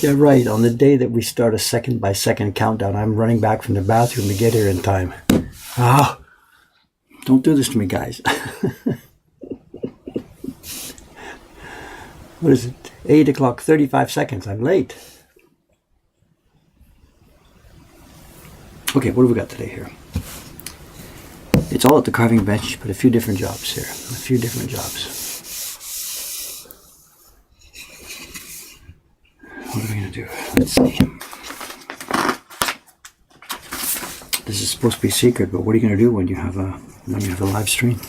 Yeah, right. On the day that we start a second-by-second countdown, I'm running back from the bathroom to get here in time. Ah, don't do this to me, guys. What is it? 8 o'clock, 35 seconds. I'm late. Okay, what have we got today here? It's all at the carving bench, but a few different jobs here. A few different jobs. What are we going to do? Let's see. This is supposed to be secret, but what are you going to do when you have a live stream?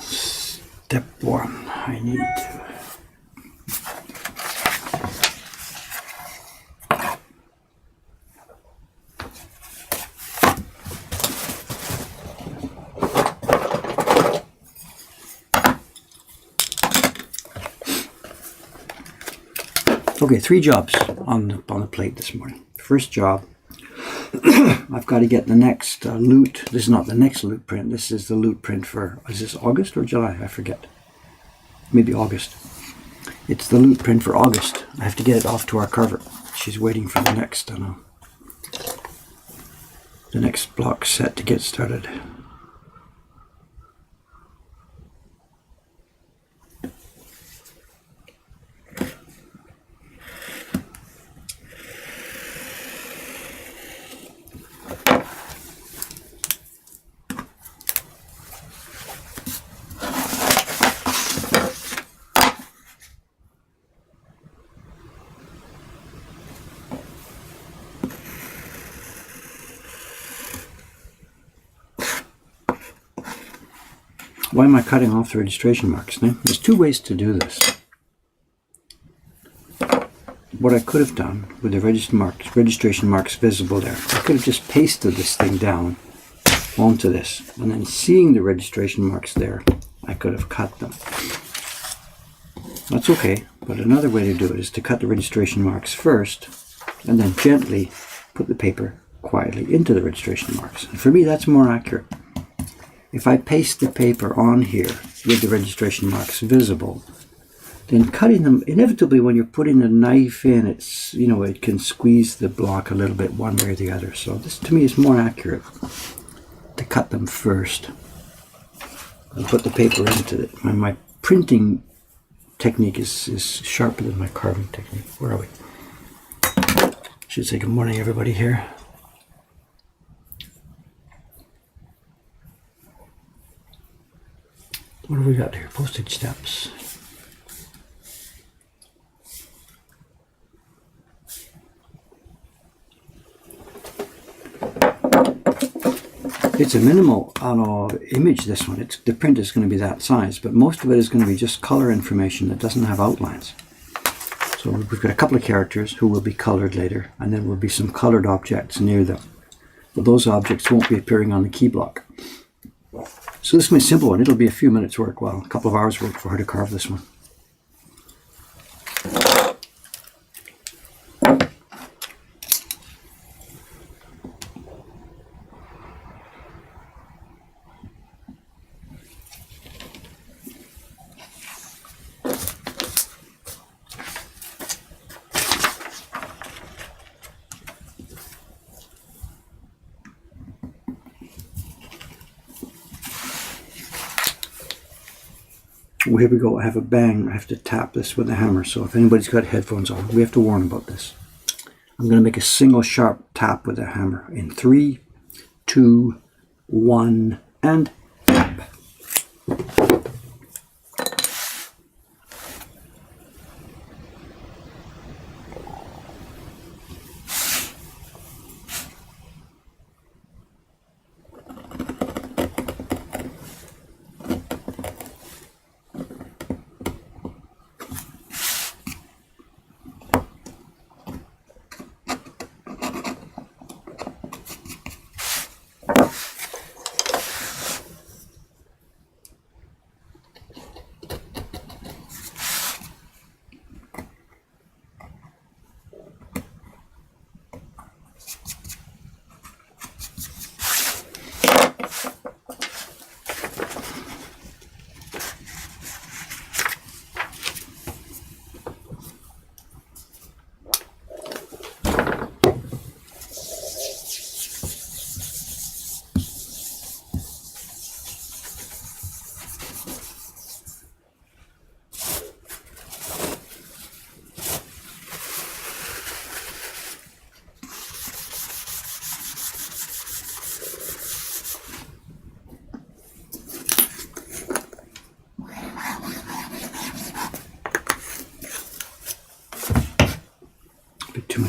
Step one. I need to. Okay, 3 jobs on the plate this morning. First job, I've got to get the next loot. This is not the next loot print. This is the loot print for, is this August or July? I forget. Maybe August. It's the loot print for August. I have to get it off to our carver. She's waiting for the next, I don't know, the next block set to get started. Why am I cutting off the registration marks now? There's 2 ways to do this. What I could have done with the registration marks visible there, I could have just pasted this thing down onto this, and then seeing the registration marks there, I could have cut them. That's okay, but another way to do it is to cut the registration marks first, and then gently put the paper quietly into the registration marks. And for me, that's more accurate. If I paste the paper on here with the registration marks visible, then cutting them, inevitably when you're putting the knife in, it's, you know, it can squeeze the block a little bit one way or the other. So this to me is more accurate to cut them first and put the paper into it. My printing technique is sharper than my carving technique. Where are we? Should say good morning everybody here. What have we got here? Postage stamps. It's a minimal image, this one. The print is going to be that size, but most of it is going to be just color information that doesn't have outlines. So we've got a couple of characters who will be colored later, and then will be some colored objects near them. But those objects won't be appearing on the key block. So this is my simple one. It'll be a few minutes work, well, a couple of hours work for her to carve this one. Well, here we go. I have a bang. I have to tap this with a hammer. So if anybody's got headphones on, we have to warn about this. I'm going to make a single sharp tap with a hammer in 3, 2, 1, and tap.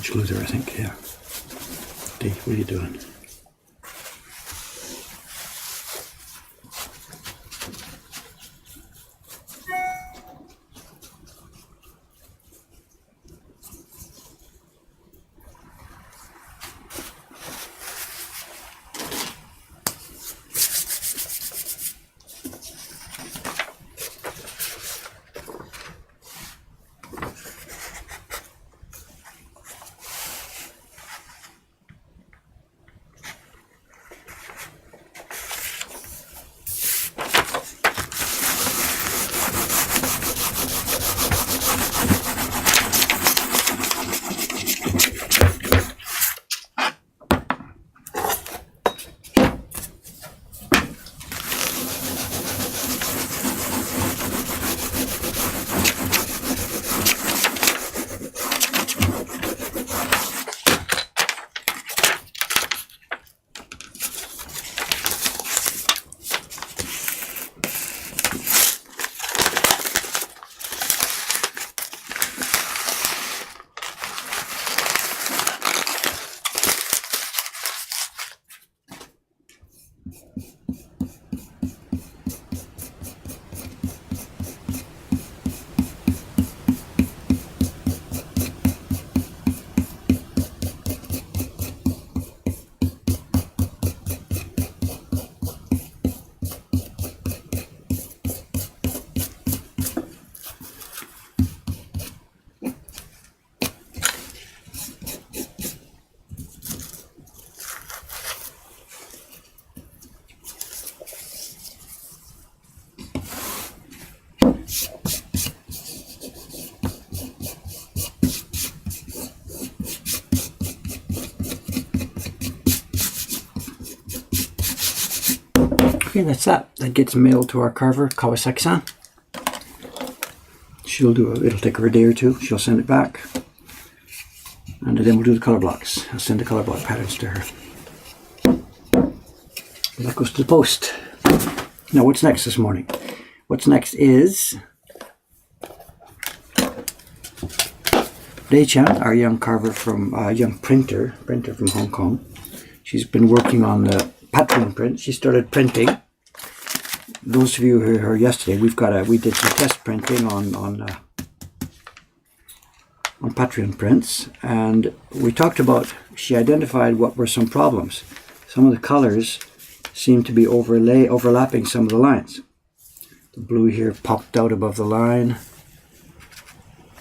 much glue there, I think. Yeah. Dee, what are you doing? Okay, that's that. That gets mailed to our carver, Kawasaki-san. It'll take her a day or two. She'll send it back. And then we'll do the color blocks. I'll send the color block patterns to her. That goes to the post. Now, what's next this morning? What's next is Rei-chan, our young carver from, young printer from Hong Kong. She's been working on the Patreon print. She started printing. Those of you who heard yesterday, we did some test printing on Patreon prints, and we talked about, she identified what were some problems. Some of the colors seemed to be overlapping some of the lines. The blue here popped out above the line.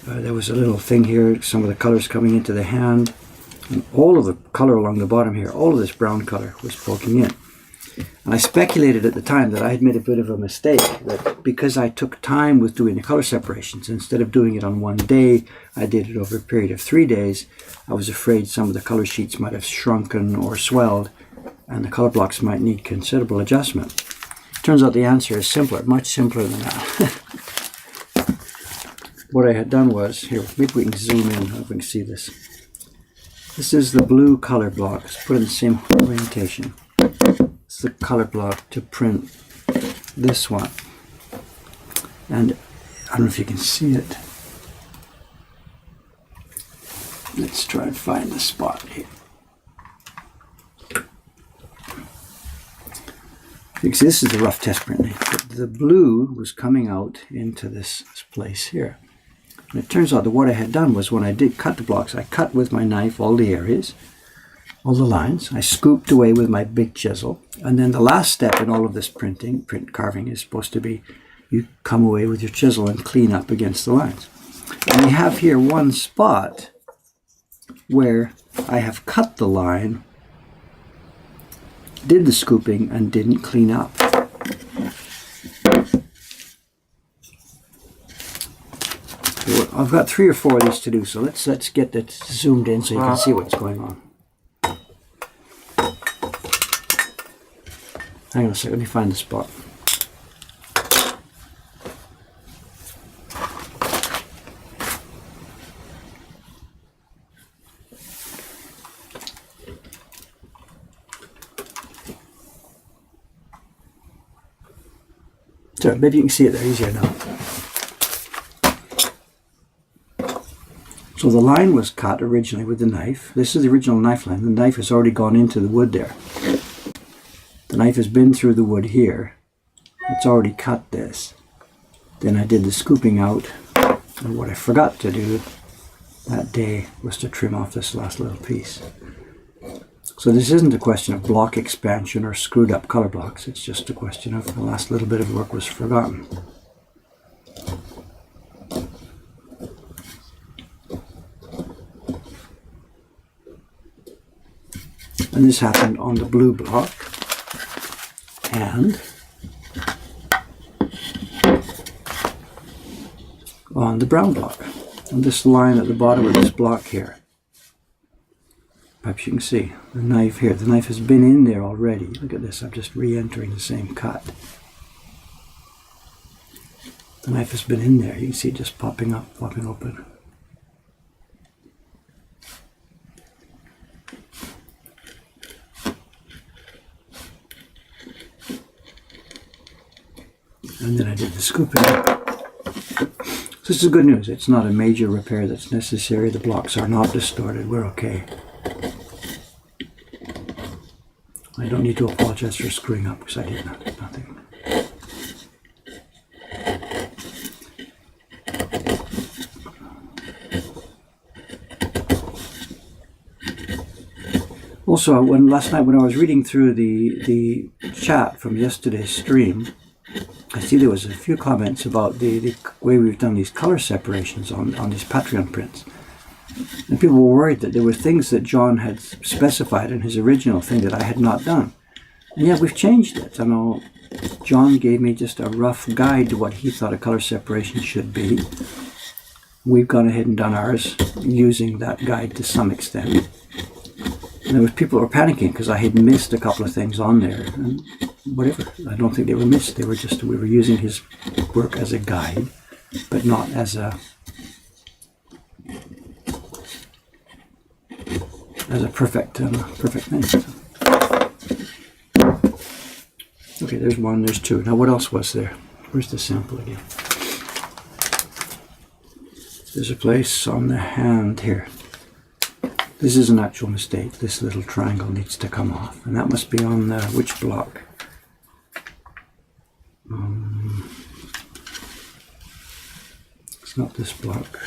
There was a little thing here, some of the colors coming into the hand, and all of the color along the bottom here, all of this brown color was poking in. And I speculated at the time that I had made a bit of a mistake, that because I took time with doing the color separations, instead of doing it on one day, I did it over a period of 3 days. I was afraid some of the color sheets might have shrunken or swelled, and the color blocks might need considerable adjustment. Turns out the answer is simpler, much simpler than that. What I had done was, here, maybe we can zoom in, if we can see this. This is the blue color block. Let's put it in the same orientation. It's the color block to print this one. And I don't know if you can see it. Let's try and find the spot here. You can see this is the rough test printing. The blue was coming out into this place here. And it turns out that what I had done was when I did cut the blocks, I cut with my knife all the areas, all the lines. I scooped away with my big chisel. And then the last step in all of this print carving is supposed to be you come away with your chisel and clean up against the lines. And we have here one spot where I have cut the line, did the scooping, and didn't clean up. I've got 3 or 4 of these to do, so let's get that zoomed in so you can see what's going on. Hang on a second, let me find the spot. So maybe you can see it there easier now. So So the line was cut originally with the knife. This is the original knife line. The knife has already gone into the wood there. The knife has been through the wood here. It's already cut this. Then I did the scooping out, and what I forgot to do that day was to trim off this last little piece. So this isn't a question of block expansion or screwed up color blocks. It's just a question of the last little bit of work was forgotten. And this happened on the blue block and on the brown block. And this line at the bottom of this block here. Perhaps you can see the knife here. The knife has been in there already. Look at this. I'm just re-entering the same cut. The knife has been in there. You can see it just popping up, popping open. And then I did the scooping. So this is good news. It's not a major repair that's necessary. The blocks are not distorted. We're okay. I don't need to apologize for screwing up because I did nothing. Also, last night when I was reading through the chat from yesterday's stream, I see there was a few comments about the way we've done these color separations on these Patreon prints. And people were worried that there were things that John had specified in his original thing that I had not done. And yet we've changed it. I know John gave me just a rough guide to what he thought a color separation should be. We've gone ahead and done ours using that guide to some extent. And there was people who were panicking because I had missed a couple of things on there. And whatever. I don't think they were missed. They were just, we were using his work as a guide, but not as a perfect thing. So. Okay, there's one, there's two. Now what else was there? Where's the sample again? There's a place on the hand here. This is an actual mistake. This little triangle needs to come off, and that must be on the, which block? It's not this block.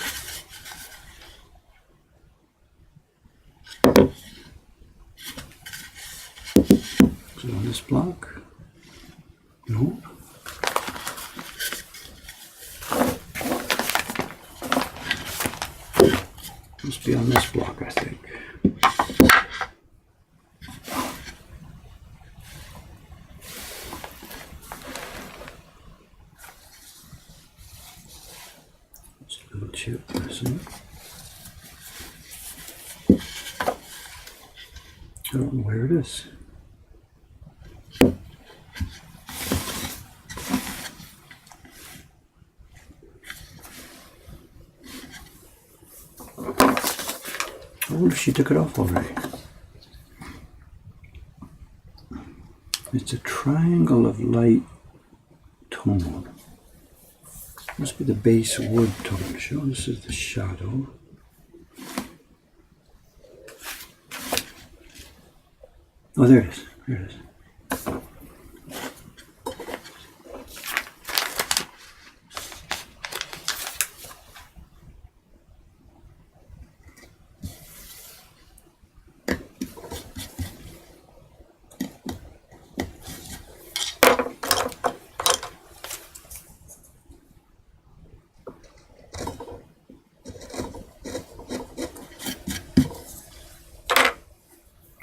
Is it on this block? No. Must be on this block, I think. It's a little chip, isn't it? I don't know where it is. I wonder if she took it off already. It's a triangle of light tone. Must be the base wood tone. Show this is the shadow. Oh, there it is. There it is.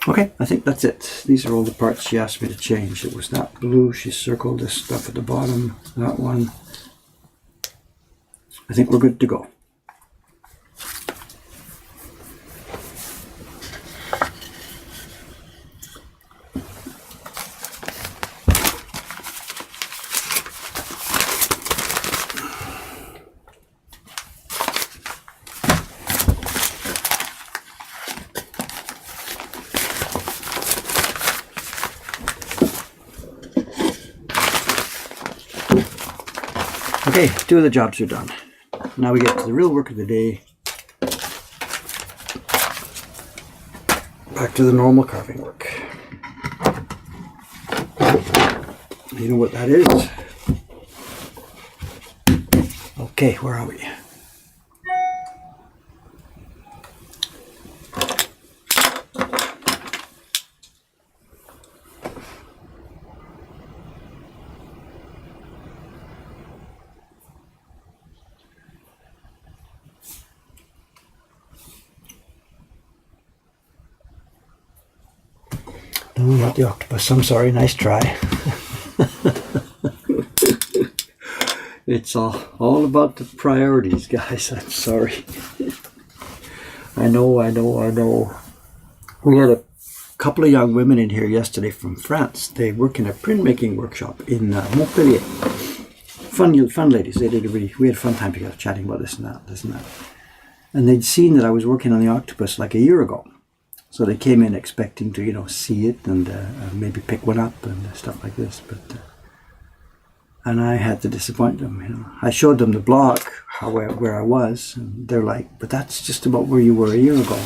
Okay, I think that's it. These are all the parts she asked me to change. It was that blue, she circled this stuff at the bottom, that one. I think we're good to go. Okay, two of the jobs are done. Now we get to the real work of the day, back to the normal carving work. You know what that is? Okay, where are we? No, not the octopus. I'm sorry. Nice try. It's all about the priorities, guys. I'm sorry. I know. We had a couple of young women in here yesterday from France. They work in a printmaking workshop in Montpellier. Fun ladies. They did we had a fun time together chatting about this and that. And they'd seen that I was working on the octopus like a year ago. So they came in expecting to, see it and maybe pick one up and stuff like this. And I had to disappoint them. I showed them the block where I was, and they're like, "But that's just about where you were a year ago."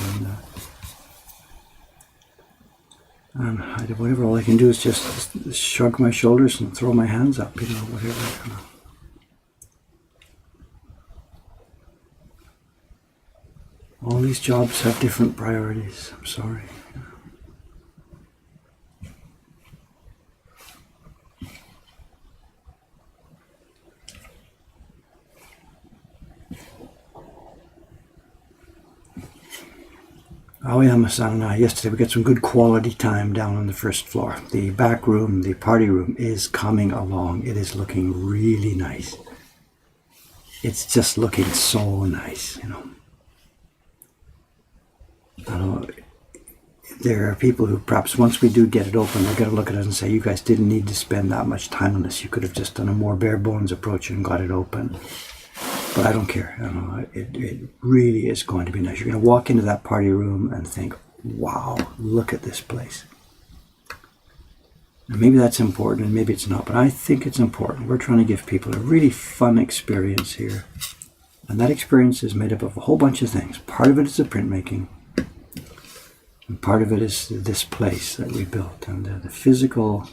And I did whatever. All I can do is just shrug my shoulders and throw my hands up, whatever. All these jobs have different priorities. I'm sorry. Aoyama-san and I, yesterday we got some good quality time down on the first floor. The back room, the party room, is coming along. It is looking really nice. It's just looking so nice, I know there are people who perhaps once we do get it open, they're going to look at us and say, "You guys didn't need to spend that much time on this. You could have just done a more bare bones approach and got it open." But I don't care. It really is going to be nice. You're going to walk into that party room and think, "Wow, look at this place." And maybe that's important and maybe it's not, but I think it's important. We're trying to give people a really fun experience here. And that experience is made up of a whole bunch of things. Part of it is the printmaking. And part of it is this place that we built. And the physical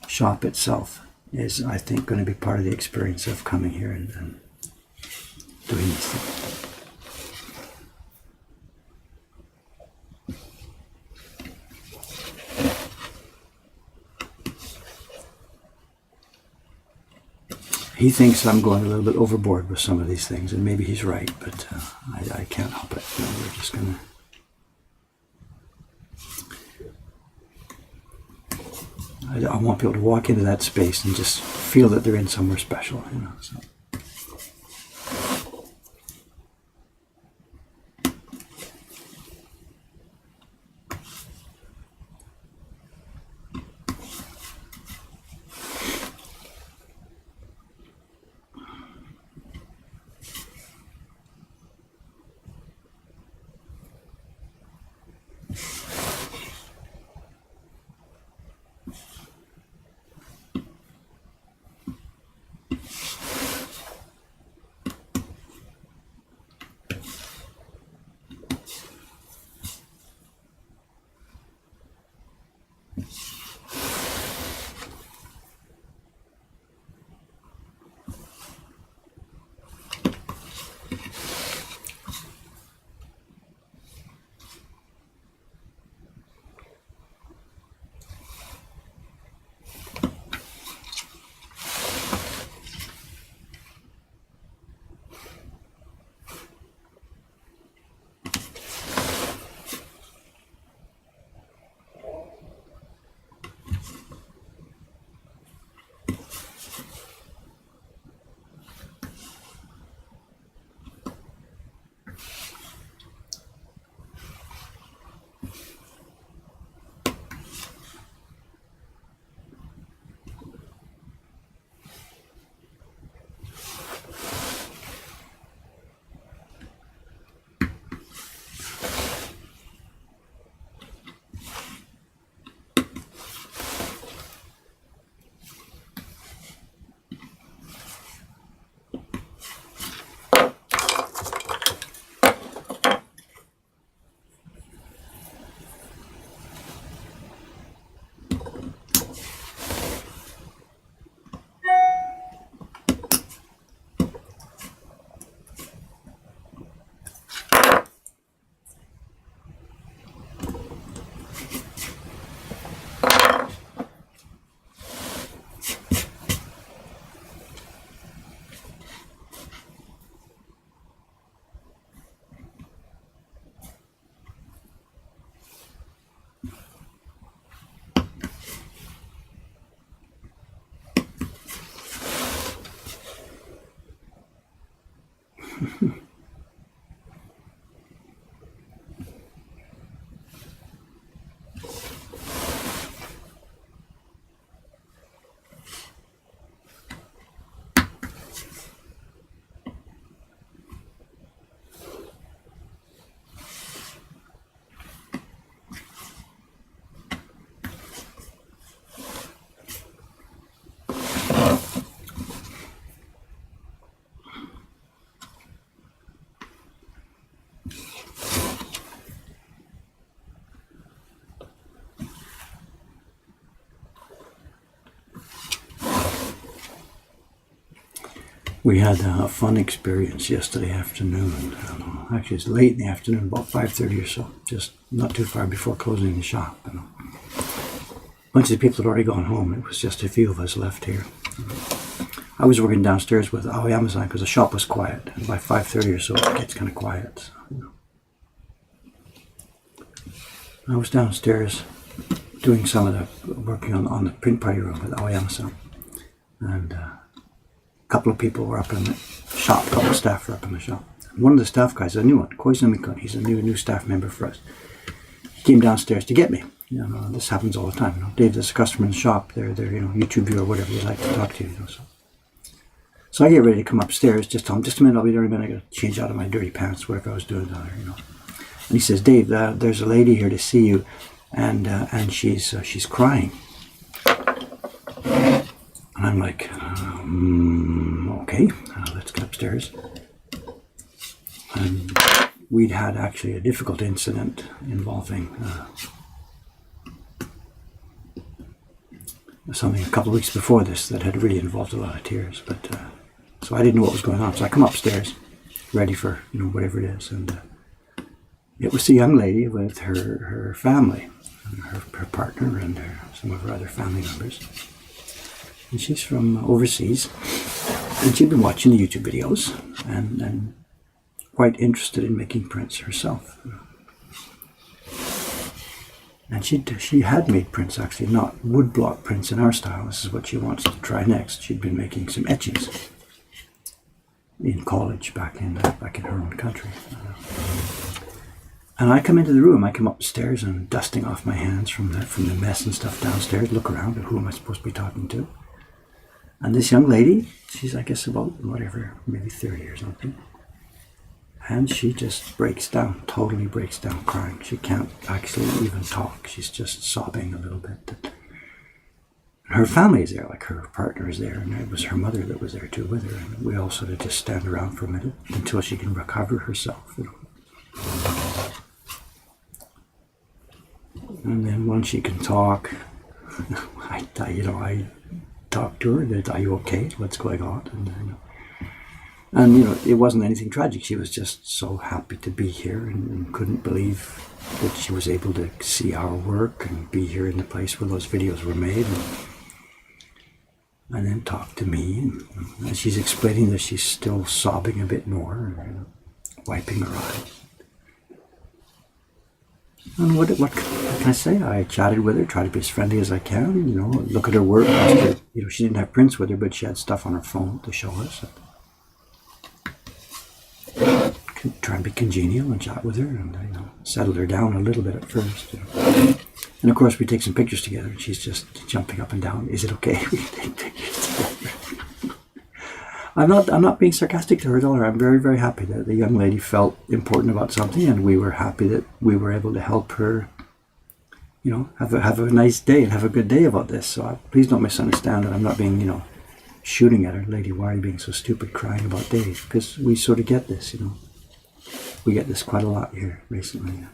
shop itself is, I think, going to be part of the experience of coming here and doing these things. He thinks I'm going a little bit overboard with some of these things, and maybe he's right, but I can't help it. We're just going to... I want people to walk into that space and just feel that they're in somewhere special, so. We had a fun experience yesterday afternoon. Actually, it's late in the afternoon, about 5:30 or so, just not too far before closing the shop. A bunch of the people had already gone home. It was just a few of us left here. I was working downstairs with Aoyama-san because the shop was quiet. And by 5:30 or so, it gets kind of quiet. So, I was downstairs doing some of the working on the print party room with Aoyama-san. And a couple of people were up in the shop, a couple of staff were up in the shop. One of the staff guys, a new one, Koizumi-kun, he's a new staff member for us. He came downstairs to get me. This happens all the time. Dave, there's a customer in the shop, they're YouTube viewer or whatever, they'd like to talk to you. So I get ready to come upstairs, just tell him, just a minute, I'll be there in a minute, I gotta change out of my dirty pants, whatever I was doing down there, And he says, Dave, there's a lady here to see you, and she's crying. And I'm like, okay, let's get upstairs. And we'd had actually a difficult incident involving something a couple of weeks before this that had really involved a lot of tears. But so I didn't know what was going on. So I come upstairs, ready for whatever it is, and it was a young lady with her family, her partner, and some of her other family members. And she's from overseas, and she'd been watching the YouTube videos and quite interested in making prints herself. And she had made prints, actually, not woodblock prints in our style. This is what she wants to try next. She'd been making some etchings in college back in her own country. And I come into the room, I come upstairs and dusting off my hands from the mess and stuff downstairs, look around at who am I supposed to be talking to. And this young lady, she's I guess about whatever, maybe 30 or something. And she just breaks down, totally breaks down crying. She can't actually even talk. She's just sobbing a little bit. Her family is there, like her partner is there, and it was her mother that was there too with her. And we all sort of just stand around for a minute until she can recover herself. And then once she can talk, I talked to her. Are you okay? What's going on? And it wasn't anything tragic. She was just so happy to be here and couldn't believe that she was able to see our work and be here in the place where those videos were made. And then talk to me. And she's explaining that she's still sobbing a bit more, and wiping her eyes. And what can I say? I chatted with her, tried to be as friendly as I can. Look at her work. Asked her, she didn't have prints with her, but she had stuff on her phone to show us. Try and be congenial and chat with her, and settle her down a little bit at first. And of course, we take some pictures together, and she's just jumping up and down. Is it okay? We take pictures together. I'm not being sarcastic to her at all. I'm very, very happy that the young lady felt important about something, and we were happy that we were able to help her, have a nice day and have a good day about this. So please don't misunderstand that I'm not being, shooting at her. Lady, why are you being so stupid crying about Dave? Because we sort of get this, We get this quite a lot here recently.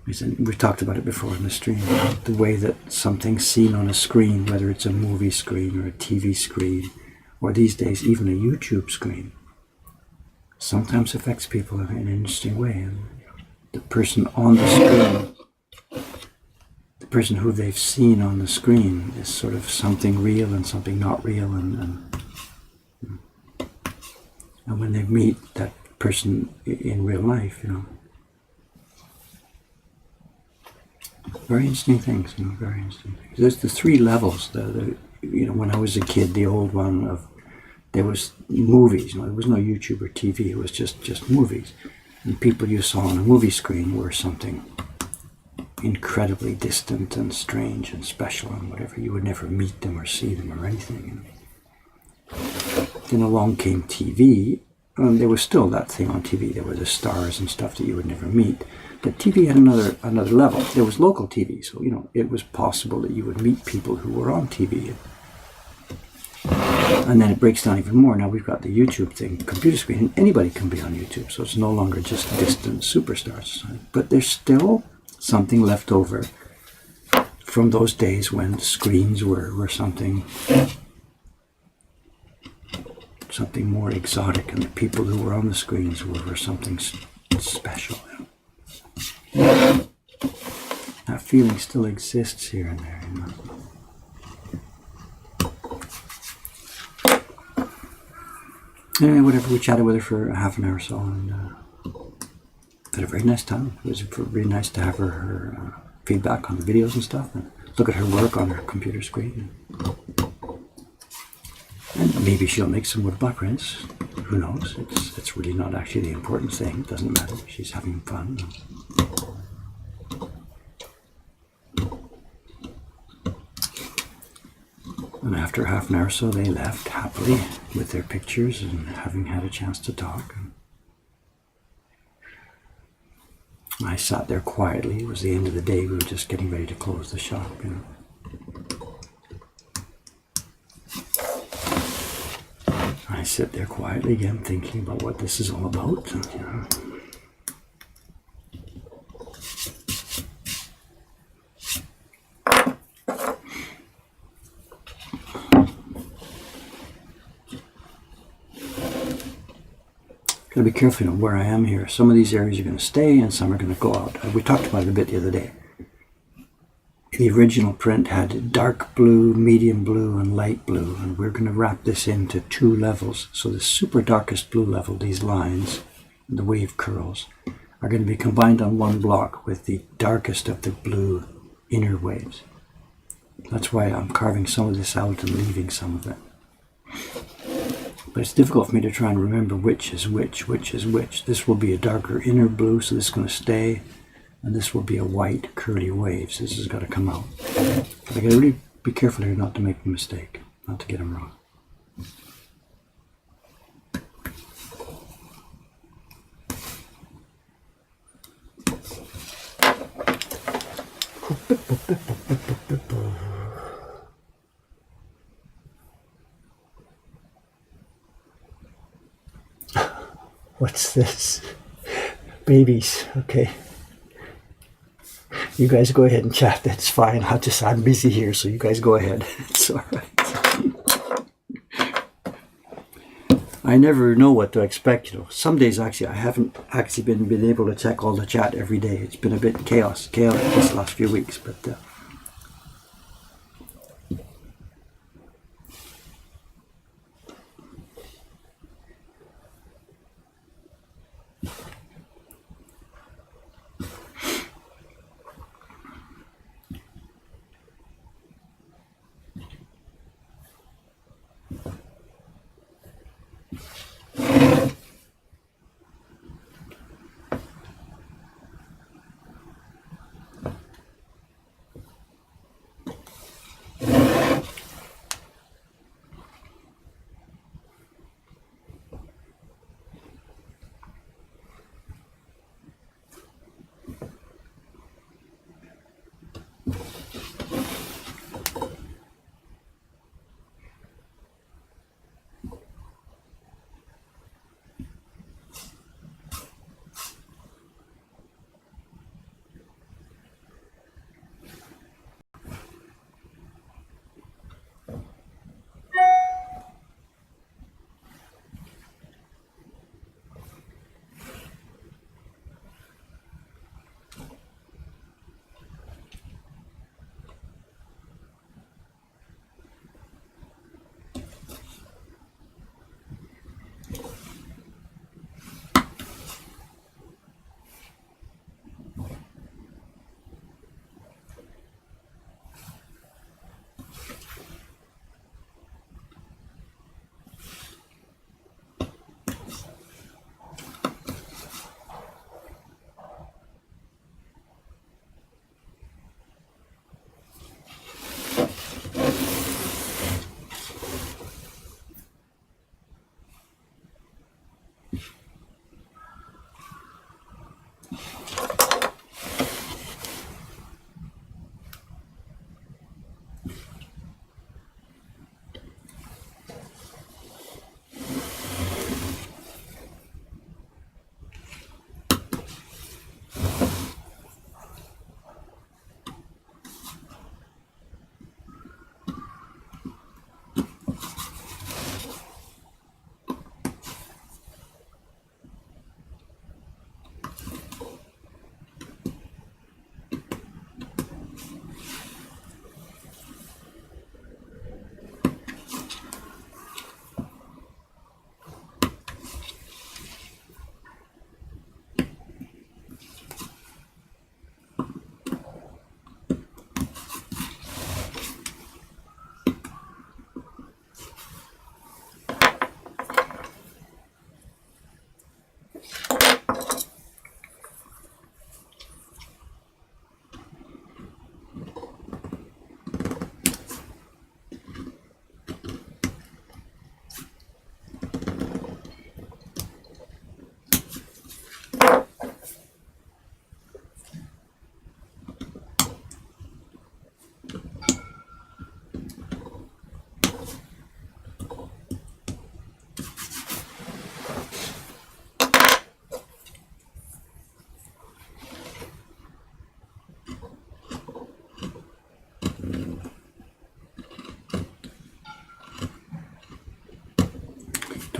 We've talked about it before in the stream, the way that something's seen on a screen, whether it's a movie screen or a TV screen, or these days even a YouTube screen, sometimes affects people in an interesting way. And the person on the screen, the person who they've seen on the screen is sort of something real and something not real. And when they meet that person in real life, very interesting things, very interesting things. There's the three levels. When I was a kid, the old one of there was movies. There was no YouTube or TV. It was just movies. And people you saw on a movie screen were something incredibly distant and strange and special and whatever. You would never meet them or see them or anything. And then along came TV. There was still that thing on TV. There were the stars and stuff that you would never meet. But TV had another level. There was local TV, so it was possible that you would meet people who were on TV. And then it breaks down even more. Now we've got the YouTube thing, computer screen, and anybody can be on YouTube. So it's no longer just distant superstars. But there's still something left over from those days when screens were something more exotic, and the people who were on the screens were something special. That feeling still exists here and there. Anyway, whatever, we chatted with her for a half an hour or so, and had a very nice time. It was really nice to have her feedback on the videos and stuff, and look at her work on her computer screen. And maybe she'll make some woodblock prints. Who knows? It's really not actually the important thing. It doesn't matter. She's having fun. And after half an hour or so, they left happily with their pictures and having had a chance to talk. I sat there quietly. It was the end of the day. We were just getting ready to close the shop, I sit there quietly again, thinking about what this is all about. Gotta be careful, where I am here. Some of these areas are going to stay, and some are going to go out. We talked about it a bit the other day. The original print had dark blue, medium blue, and light blue, and we're going to wrap this into 2 levels. So the super darkest blue level, these lines, the wave curls, are going to be combined on one block with the darkest of the blue inner waves. That's why I'm carving some of this out and leaving some of it. But it's difficult for me to try and remember which is which is which. This will be a darker inner blue, so this is going to stay. And this will be a white curly wave, so this has got to come out. But I got to really be careful here not to make a mistake, not to get them wrong. What's this? Babies, okay. You guys go ahead and chat, that's fine. I'm busy here, so you guys go ahead. It's all right. I never know what to expect, Some days, actually, I haven't actually been able to check all the chat every day. It's been a bit chaotic this last few weeks, but...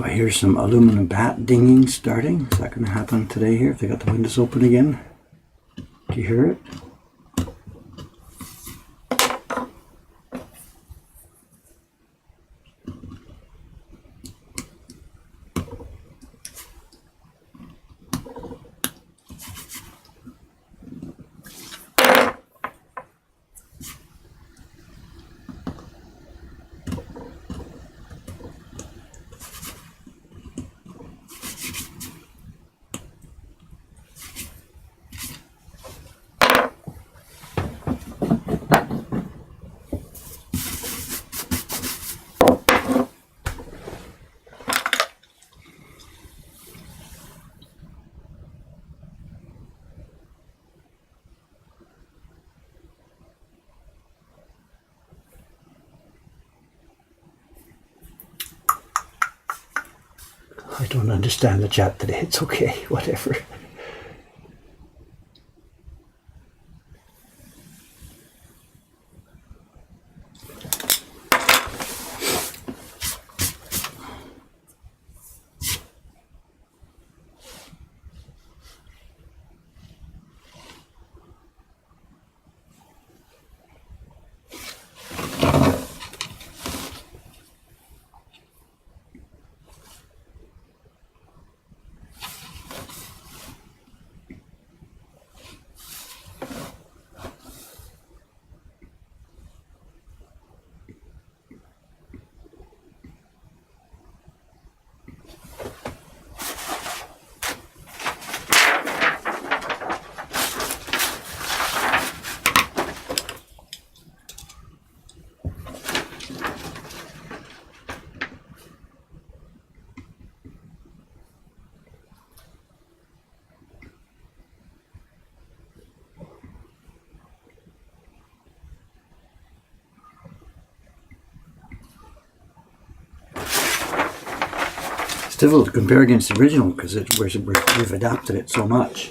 Do I hear some aluminum bat dinging starting? Is that going to happen today here if they got the windows open again? Do you hear it? I don't understand the chat today. It's okay, whatever. It's difficult to compare against the original because we've adapted it so much.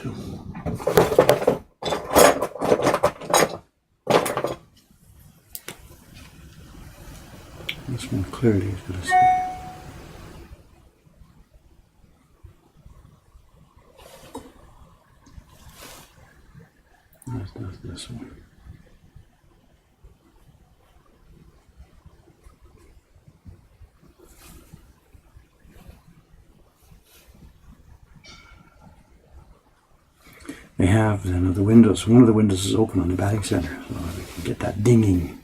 This one clearly is going to say. That's this one. They have the windows. One of the windows is open on the batting center, so we can get that dinging.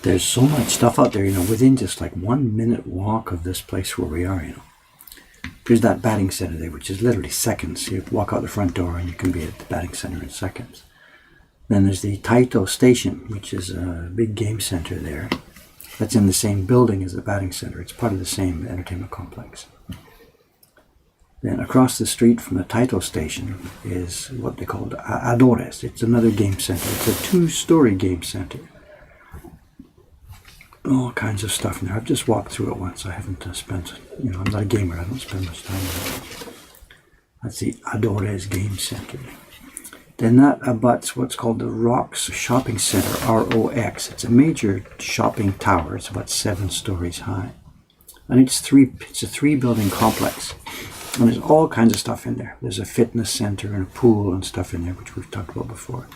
There's so much stuff out there, within just like 1 minute walk of this place where we are, There's that batting center there, which is literally seconds. You walk out the front door and you can be at the batting center in seconds. Then there's the Taito Station, which is a big game center there. That's in the same building as the batting center. It's part of the same entertainment complex. Then across the street from the Taito Station is what they call Adores. It's another game center. It's a 2-story game center. All kinds of stuff in there. I've just walked through it once. I haven't spent, I'm not a gamer. I don't spend much time in it. That's the Adores Game Center. Then that abuts what's called the Rocks Shopping Center, ROX. It's a major shopping tower. It's about 7 stories high. And it's a 3-building complex. And there's all kinds of stuff in there. There's a fitness center and a pool and stuff in there, which we've talked about before.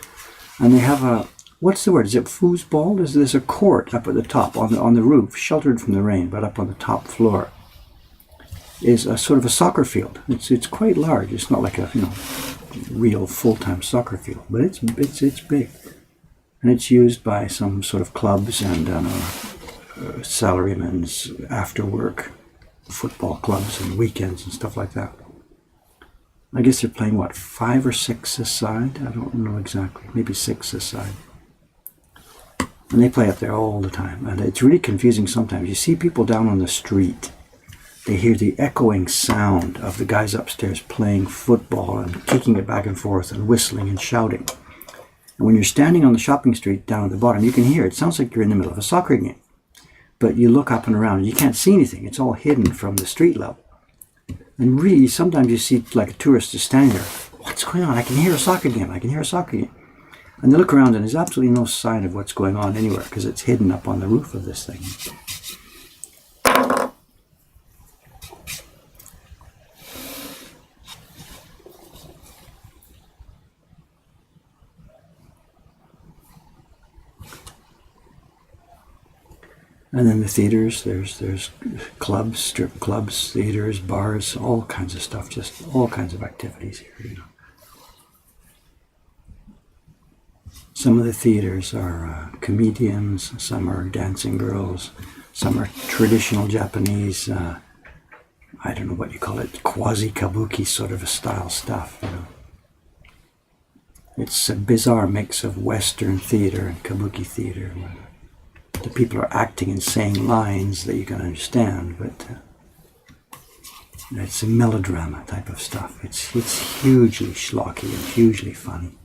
And they have a, what's the word? Is it foosball? There's a court up at the top on the roof, sheltered from the rain, but up on the top floor is a sort of a soccer field. It's quite large. It's not like a real full-time soccer field, but it's big. And it's used by some sort of clubs and salarymen's after work football clubs and weekends and stuff like that. I guess they're playing, what, 5 or 6 a side? I don't know exactly. Maybe 6 a side. And they play up there all the time. And it's really confusing sometimes. You see people down on the street. They hear the echoing sound of the guys upstairs playing football and kicking it back and forth and whistling and shouting. And when you're standing on the shopping street down at the bottom, you can hear it. It sounds like you're in the middle of a soccer game. But you look up and around and you can't see anything. It's all hidden from the street level. And really, sometimes you see like a tourist just standing there. What's going on? I can hear a soccer game. I can hear a soccer game. And they look around and there's absolutely no sign of what's going on anywhere because it's hidden up on the roof of this thing. And then the theaters, there's clubs, strip clubs, theaters, bars, all kinds of stuff, just all kinds of activities here, you know. Some of the theaters are comedians, some are dancing girls, some are traditional Japanese, I don't know what you call it, quasi-kabuki sort of a style stuff, you know. It's a bizarre mix of Western theater and kabuki theater. The people are acting and saying lines that you can understand, but it's a melodrama type of stuff. It's hugely schlocky and hugely funny.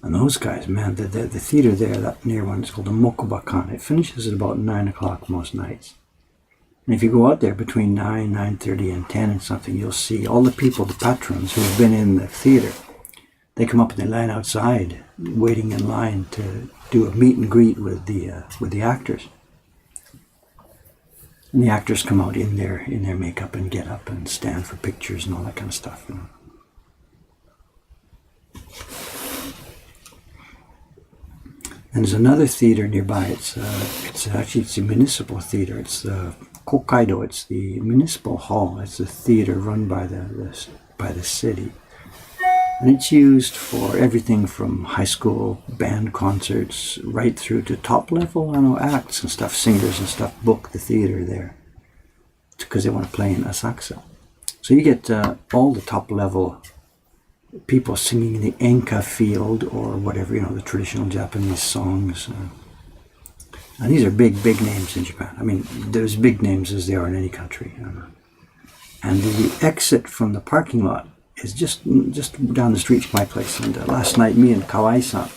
And those guys, man, the theater there, that near one, is called the Mokubakan. It finishes at about 9 o'clock most nights. And if you go out there between 9, 9:30 and 10 and something, you'll see all the people, the patrons who have been in the theater. They come up and they line outside, waiting in line to do a meet and greet with the actors. And the actors come out in their makeup and get up and stand for pictures and all that kind of stuff, you know. And there's another theater nearby. It's a municipal theater. It's the Kokkaido. It's the municipal hall. It's a theater run by the city. And it's used for everything from high school band concerts right through to top level, acts and stuff, singers and stuff book the theater there because they want to play in Asakusa. So you get all the top level people singing in the enka field or whatever, the traditional Japanese songs. And these are big names in Japan. I mean, they're as big names as they are in any country. And the exit from the parking lot is just down the street from my place. And last night, me and Kawai-san,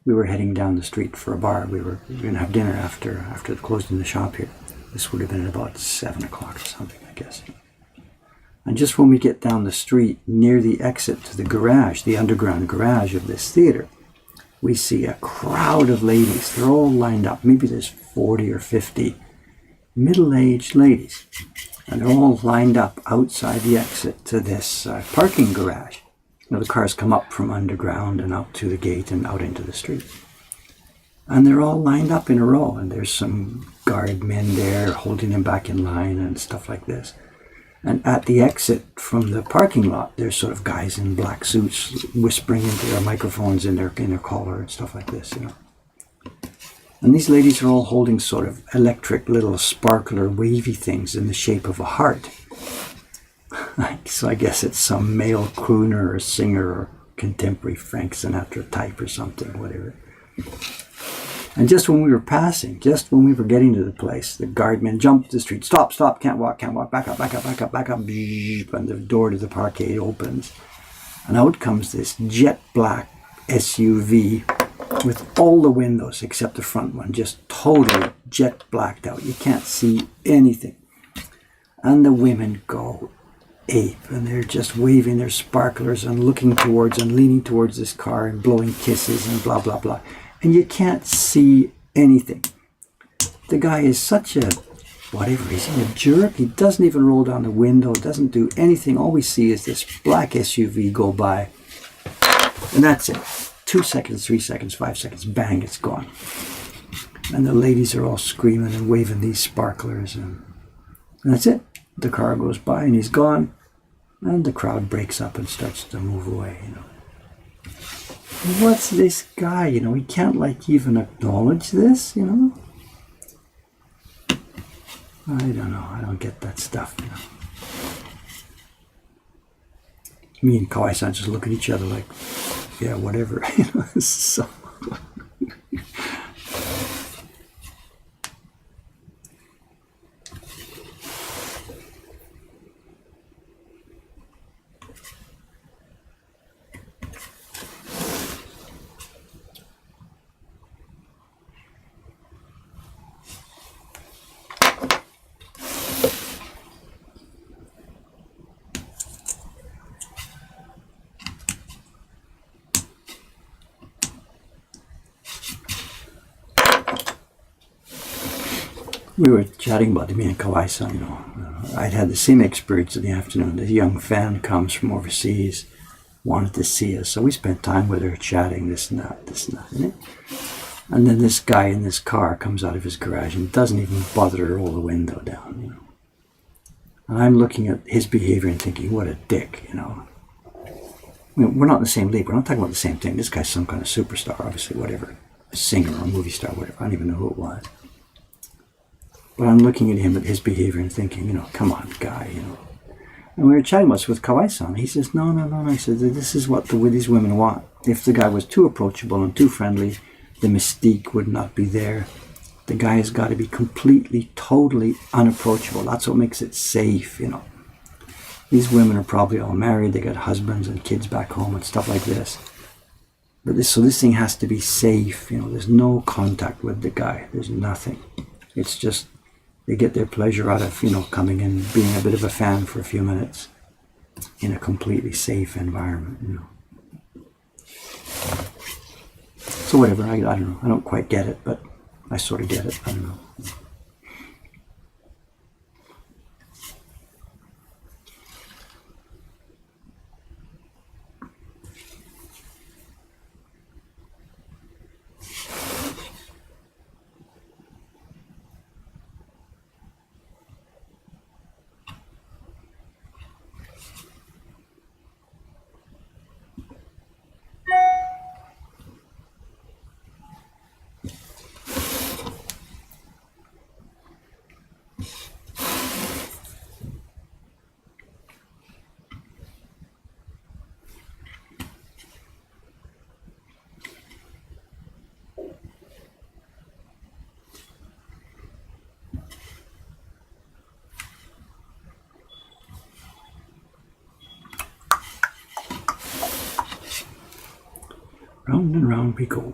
we were heading down the street for a bar. We were going to have dinner after closing the shop here. This would have been at about 7 o'clock or something, I guess. And just when we get down the street near the exit to the garage, the underground garage of this theater, we see a crowd of ladies. They're all lined up. Maybe there's 40 or 50 middle-aged ladies. And they're all lined up outside the exit to this parking garage. The cars come up from underground and out to the gate and out into the street. And they're all lined up in a row. And there's some guard men there holding them back in line and stuff like this. And at the exit from the parking lot, there's sort of guys in black suits whispering into their microphones in their collar and stuff like this, And these ladies are all holding sort of electric little sparkler wavy things in the shape of a heart. So I guess it's some male crooner or singer or contemporary Frank Sinatra type or something, whatever. And just when we were passing, just when we were getting to the place, the guardmen jumped the street. Stop, can't walk, back up. And the door to the parkade opens. And out comes this jet black SUV with all the windows except the front one, just totally jet blacked out. You can't see anything. And the women go ape, and they're just waving their sparklers and looking towards and leaning towards this car and blowing kisses and blah, blah, blah. And you can't see anything. The guy is such a, whatever, he's a jerk. He doesn't even roll down the window, doesn't do anything. All we see is this black SUV go by. And that's it. 2 seconds, 3 seconds, 5 seconds, bang, it's gone. And the ladies are all screaming and waving these sparklers. And that's it. The car goes by and he's gone. And the crowd breaks up and starts to move away, What's this guy, he can't like even acknowledge this, I don't know, I don't get that stuff, Me and Kawai-san just look at each other like, yeah, whatever, so... We were chatting about me and Kawai-san, I'd had the same experience in the afternoon. This young fan comes from overseas, wanted to see us, so we spent time with her chatting, this and that. And then this guy in this car comes out of his garage and doesn't even bother to roll the window down, And I'm looking at his behavior and thinking, what a dick, We're not in the same league. We're not talking about the same thing. This guy's some kind of superstar, obviously, whatever. A singer or a movie star, whatever. I don't even know who it was. But I'm looking at him, at his behavior, and thinking, come on, guy, And we were chatting about this with Kawai-san. He says, no. I said, this is what these women want. If the guy was too approachable and too friendly, the mystique would not be there. The guy has got to be completely, totally unapproachable. That's what makes it safe, These women are probably all married. They got husbands and kids back home and stuff like this. But this thing has to be safe, There's no contact with the guy. There's nothing. It's just... they get their pleasure out of, coming in, being a bit of a fan for a few minutes in a completely safe environment, So whatever, I don't know. I don't quite get it, but I sort of get it. I don't know. Round and round we go.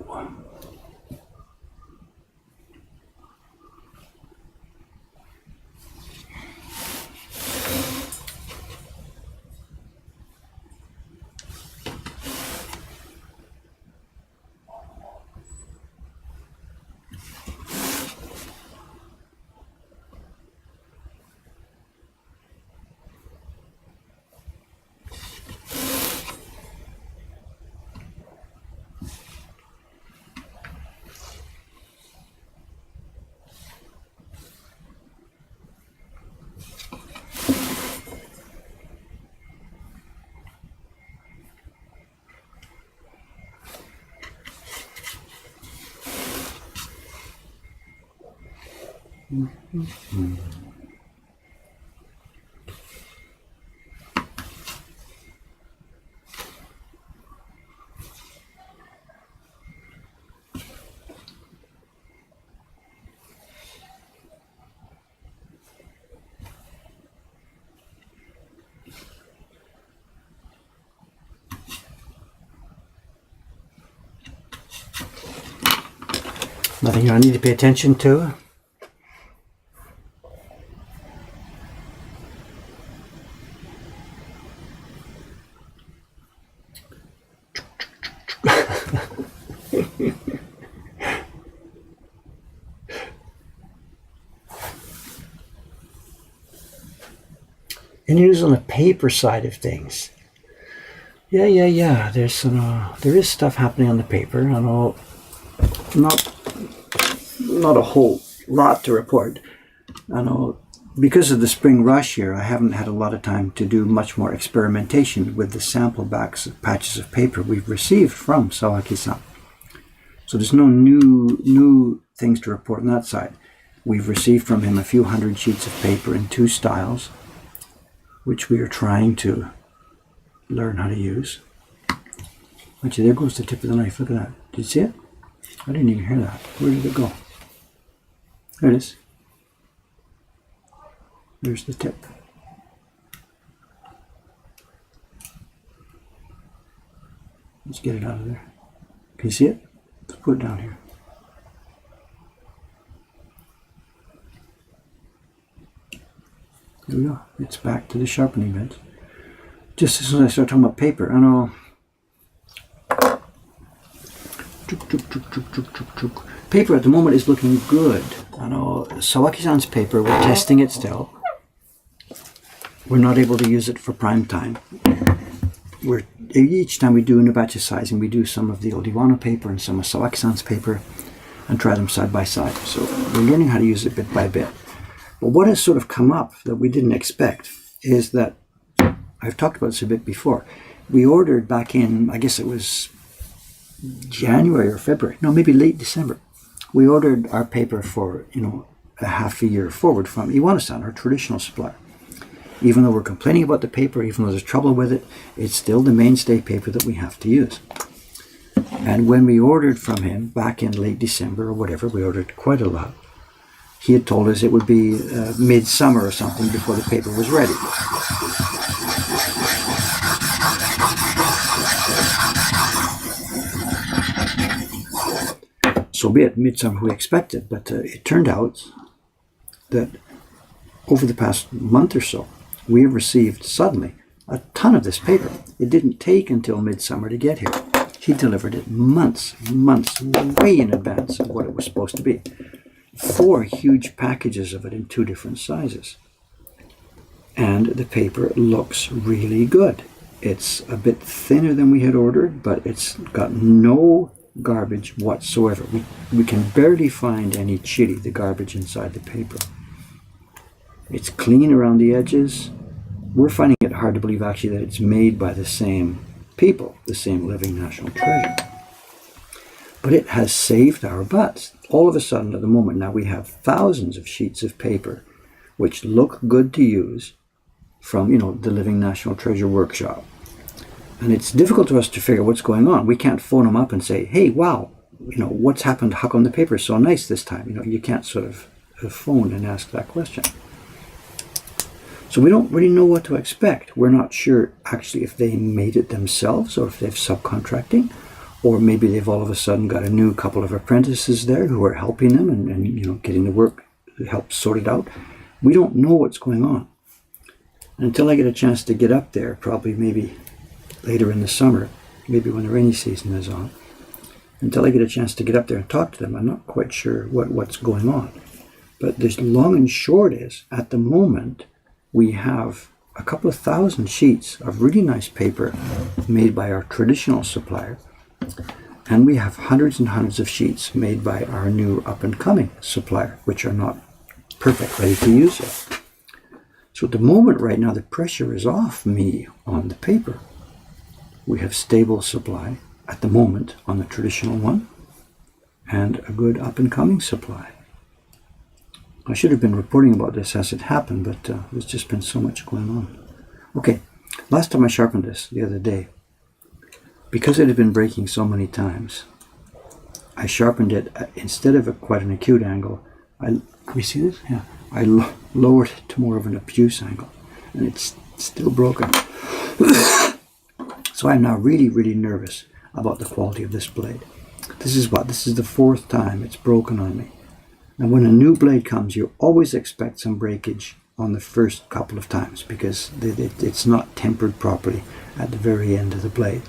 Nothing I need to pay attention to. Any news on the paper side of things? Yeah. There's some. There is stuff happening on the paper. I know, not a whole lot to report. I know because of the spring rush here, I haven't had a lot of time to do much more experimentation with the sample patches of paper we've received from Sawaki-san. So there's no new things to report on that side. We've received from him a few hundred sheets of paper in 2 styles, which we are trying to learn how to use. Actually, there goes the tip of the knife. Look at that. Did you see it? I didn't even hear that. Where did it go? There it is. There's the tip. Let's get it out of there. Can you see it? Let's put it down here. There we go. It's back to the sharpening bed. Just as soon as I start talking about paper, I know. Paper at the moment is looking good. I know Sawaki-san's paper, we're testing it still. We're not able to use it for prime time. Each time we do a new batch of sizing, we do some of the old Iwano paper and some of Sawaki-san's paper and try them side by side. So we're learning how to use it bit by bit. But what has sort of come up that we didn't expect is that, I've talked about this a bit before, we ordered back in, I guess it was January or February, no, maybe late December. We ordered our paper for, a half a year forward from Iwano-san, our traditional supplier. Even though we're complaining about the paper, even though there's trouble with it, it's still the mainstay paper that we have to use. And when we ordered from him back in late December or whatever, we ordered quite a lot. He had told us it would be midsummer or something before the paper was ready. So be it, midsummer we expected, but it turned out that over the past month or so, we have received suddenly a ton of this paper. It didn't take until midsummer to get here. He delivered it months, way in advance of what it was supposed to be. 4 huge packages of it in 2 different sizes. And the paper looks really good. It's a bit thinner than we had ordered, but it's got no garbage whatsoever. We can barely find any chili, the garbage inside the paper. It's clean around the edges. We're finding it hard to believe actually that it's made by the same people, the same living national treasure. But it has saved our butts. All of a sudden, at the moment now, we have thousands of sheets of paper which look good to use from, the Living National Treasure Workshop. And it's difficult to us to figure what's going on. We can't phone them up and say, hey, wow, what's happened? How come the paper is so nice this time? You can't sort of phone and ask that question. So we don't really know what to expect. We're not sure actually if they made it themselves or if they've subcontracting, or maybe they've all of a sudden got a new couple of apprentices there who are helping them and getting the work help sort it out. We don't know what's going on. And until I get a chance to get up there, probably maybe later in the summer, maybe when the rainy season is on, until I get a chance to get up there and talk to them, I'm not quite sure what's going on. But the long and short is, at the moment, we have a couple of thousand sheets of really nice paper made by our traditional supplier, and we have hundreds and hundreds of sheets made by our new up-and-coming supplier, which are not perfect, ready to use yet. So at the moment right now, the pressure is off me on the paper. We have stable supply at the moment on the traditional one, and a good up-and-coming supply. I should have been reporting about this as it happened, but there's just been so much going on. Okay, last time I sharpened this, the other day, because it had been breaking so many times, I sharpened it instead of quite an acute angle. Can you see this? Yeah. I lowered it to more of an obtuse angle, and it's still broken. So I'm now really, really nervous about the quality of this blade. This is the 4th time it's broken on me. And when a new blade comes, you always expect some breakage on the first couple of times because it's not tempered properly at the very end of the blade.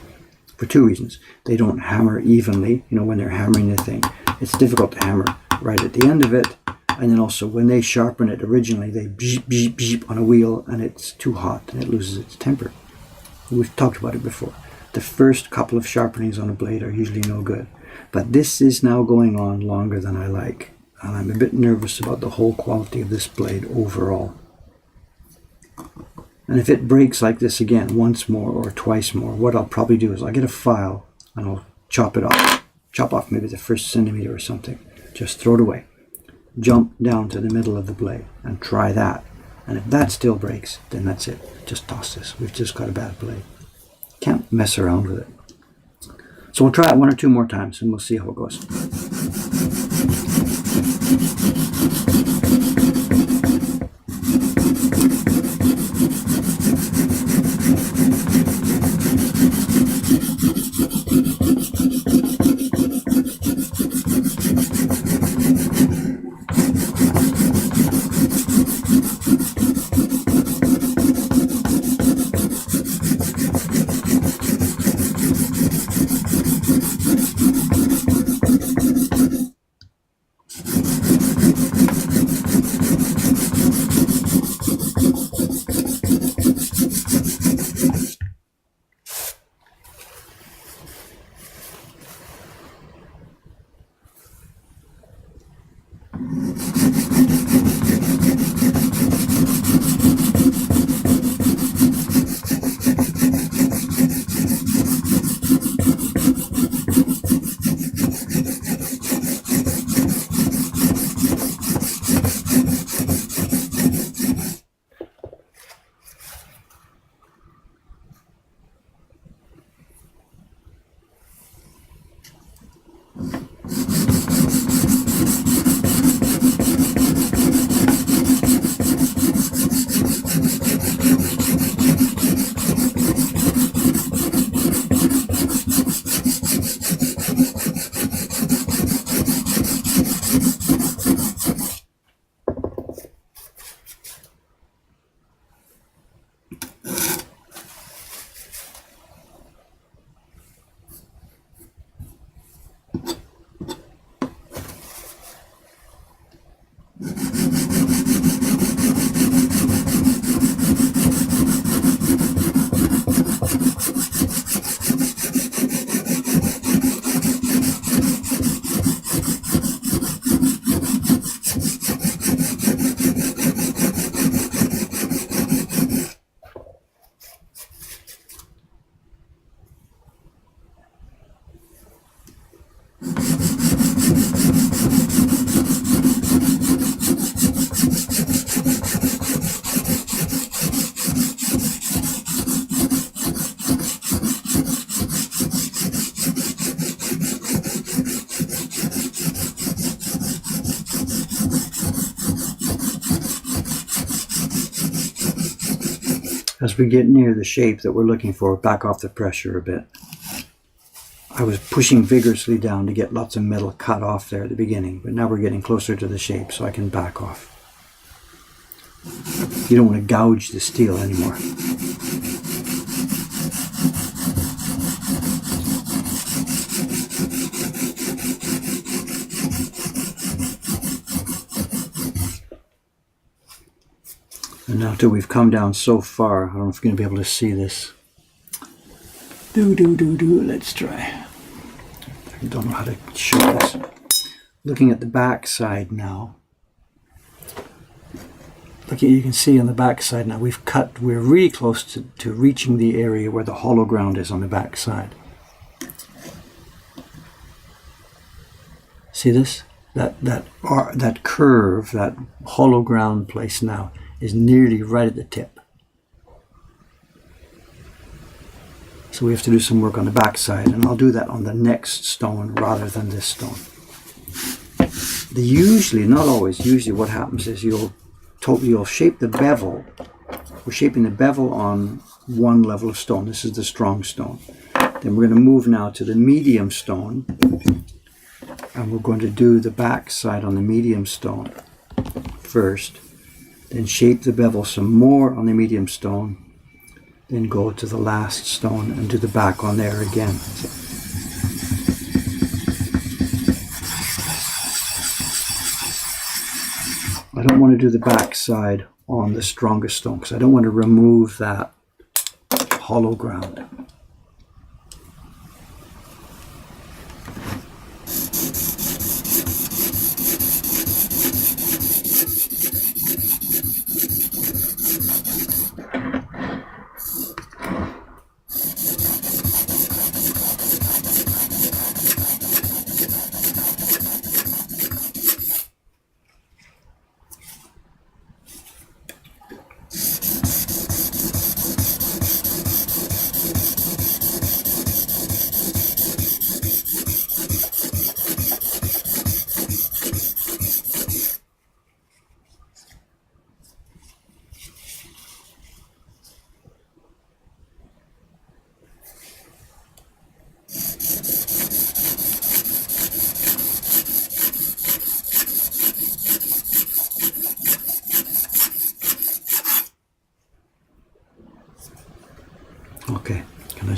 For 2 reasons. They don't hammer evenly, when they're hammering the thing. It's difficult to hammer right at the end of it. And then also when they sharpen it originally, they beep, beep, beep on a wheel and it's too hot and it loses its temper. We've talked about it before. The first couple of sharpenings on a blade are usually no good. But this is now going on longer than I like. and I'm a bit nervous about the whole quality of this blade overall. And if it breaks like this again once more or twice more, what I'll probably do is I'll get a file and I'll chop it off. Chop off maybe the first centimeter or something. Just throw it away. Jump down to the middle of the blade and try that. And if that still breaks, then that's it. Just toss this. We've just got a bad blade. Can't mess around with it. So we'll try it 1 or 2 more times and we'll see how it goes. As we get near the shape that we're looking for, back off the pressure a bit. I was pushing vigorously down to get lots of metal cut off there at the beginning, but now we're getting closer to the shape, so I can back off. You don't want to gouge the steel anymore. And now till we've come down so far, I don't know if you're going to be able to see this. Let's try. I don't know how to show this. Looking at the back side now. You can see on the back side now, we're really close to reaching the area where the hollow ground is on the back side. See this? That curve, that hollow ground place now, is nearly right at the tip. So we have to do some work on the back side, and I'll do that on the next stone rather than this stone. Usually, not always, usually what happens is you'll shape the bevel. We're shaping the bevel on one level of stone. This is the strong stone. Then we're going to move now to the medium stone, and we're going to do the back side on the medium stone first. Then shape the bevel some more on the medium stone, then go to the last stone and do the back on there again. I don't want to do the back side on the strongest stone because I don't want to remove that hollow ground.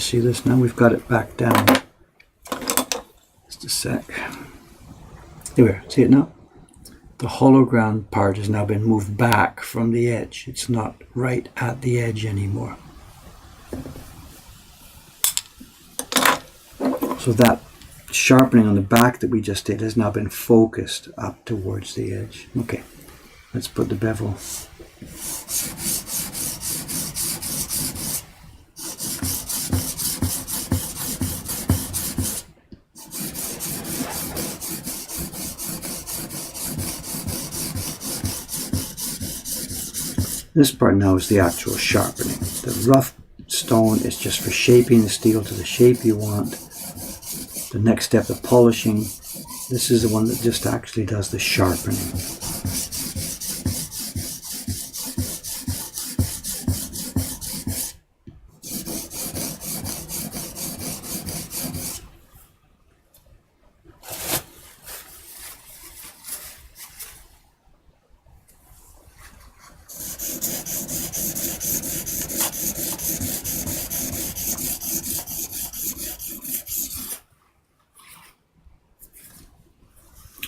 see this now? We've got it back down. Just a sec. There we are. See it now? The hollow ground part has now been moved back from the edge. It's not right at the edge anymore. So that sharpening on the back that we just did has now been focused up towards the edge. Okay, let's put the bevel. This part now is the actual sharpening. The rough stone is just for shaping the steel to the shape you want. The next step, the polishing, this is the one that just actually does the sharpening.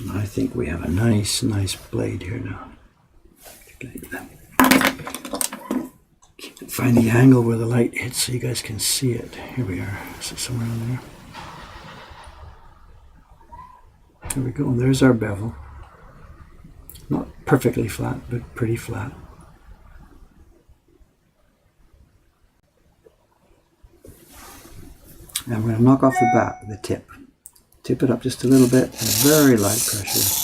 I think we have a nice blade here now. Find the angle where the light hits so you guys can see it. Here we are. Is it somewhere in there? There we go. And there's our bevel. Not perfectly flat, but pretty flat. And we're going to knock off the back, the tip. Tip it up just a little bit, very light pressure.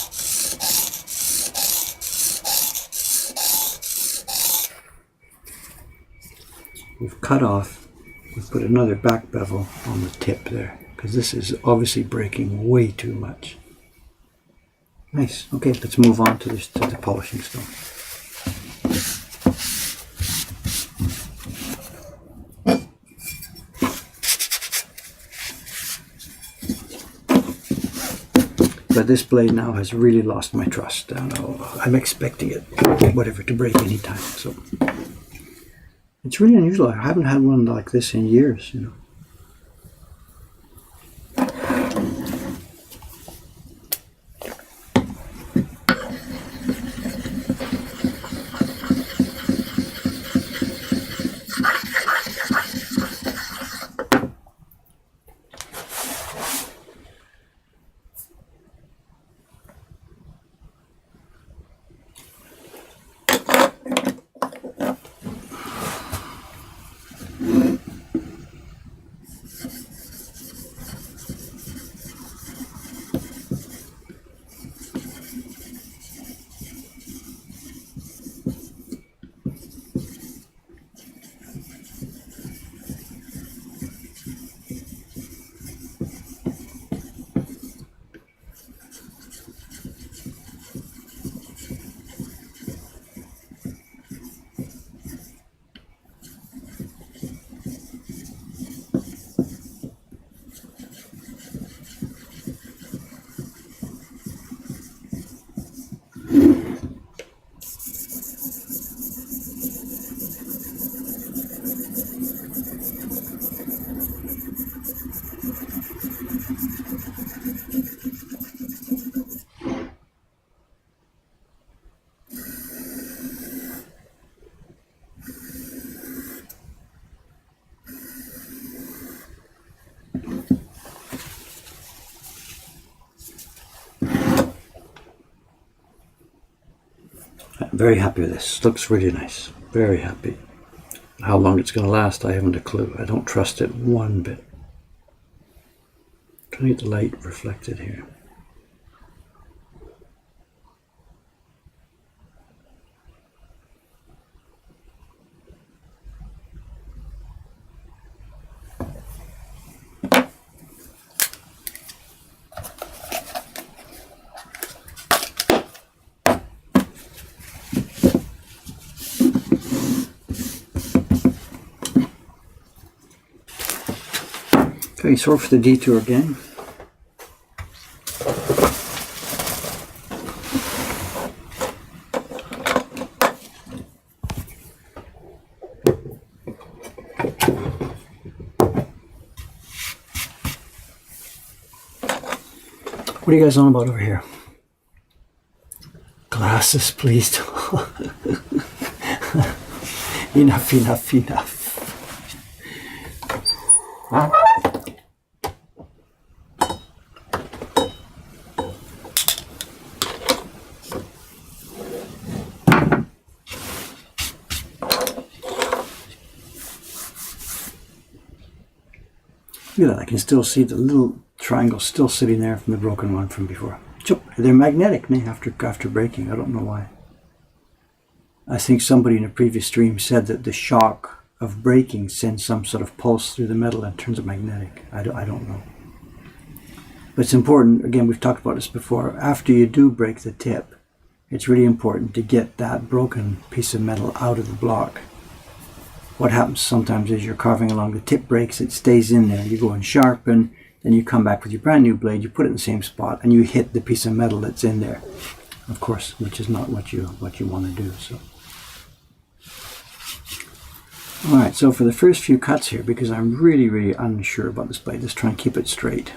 We've cut off, we've put another back bevel on the tip there, because this is obviously breaking way too much. Nice. Okay, let's move on to the polishing stone. But this blade now has really lost my trust. I'm expecting it, whatever, to break any time. So it's really unusual. I haven't had one like this in years, you know. I'm very happy with this. Looks really nice. Very happy. How long it's going to last, I haven't a clue. I don't trust it one bit. Trying to get the light reflected here. Okay, sorry for the detour again. What are you guys on about over here? Glasses, please. Enough, enough, enough. Look at that, I can still see the little triangle still sitting there from the broken one from before. They're magnetic after breaking. I don't know why. I think somebody in a previous stream said that the shock of breaking sends some sort of pulse through the metal and turns it magnetic. I don't know. But it's important, again, we've talked about this before, after you do break the tip, it's really important to get that broken piece of metal out of the block. What happens sometimes is you're carving along, the tip breaks, it stays in there, you go and sharpen, then you come back with your brand new blade, you put it in the same spot, and you hit the piece of metal that's in there, of course, which is not what you want to do. So, all right, so for the first few cuts here, because I'm really unsure about this blade, let's try and keep it straight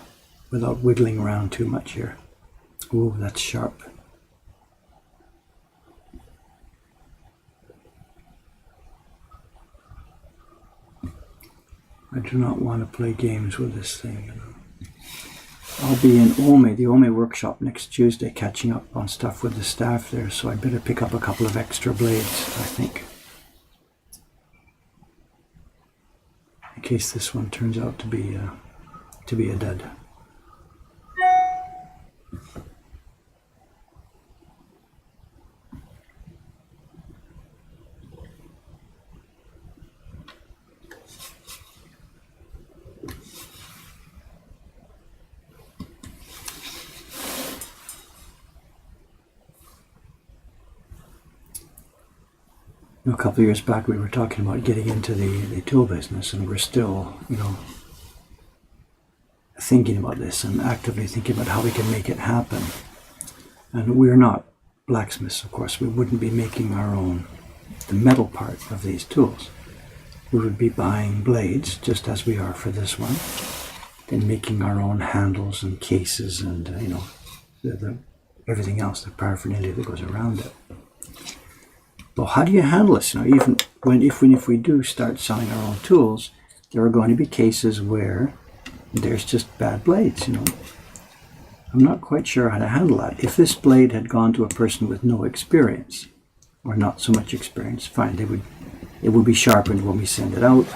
without wiggling around too much here. Ooh, that's sharp. I do not want to play games with this thing. I'll be in the Ome workshop next Tuesday, catching up on stuff with the staff there, so I'd better pick up a couple of extra blades, I think. In case this one turns out to be a dud. A couple of years back we were talking about getting into the tool business, and we're still, thinking about this and actively thinking about how we can make it happen. And we're not blacksmiths, of course. We wouldn't be making our own, the metal part of these tools. We would be buying blades, just as we are for this one, then making our own handles and cases and, everything else, the paraphernalia that goes around it. Well, how do you handle this? Even if we do start selling our own tools, there are going to be cases where there's just bad blades, I'm not quite sure how to handle that. If this blade had gone to a person with no experience, or not so much experience, fine, it would be sharpened when we send it out.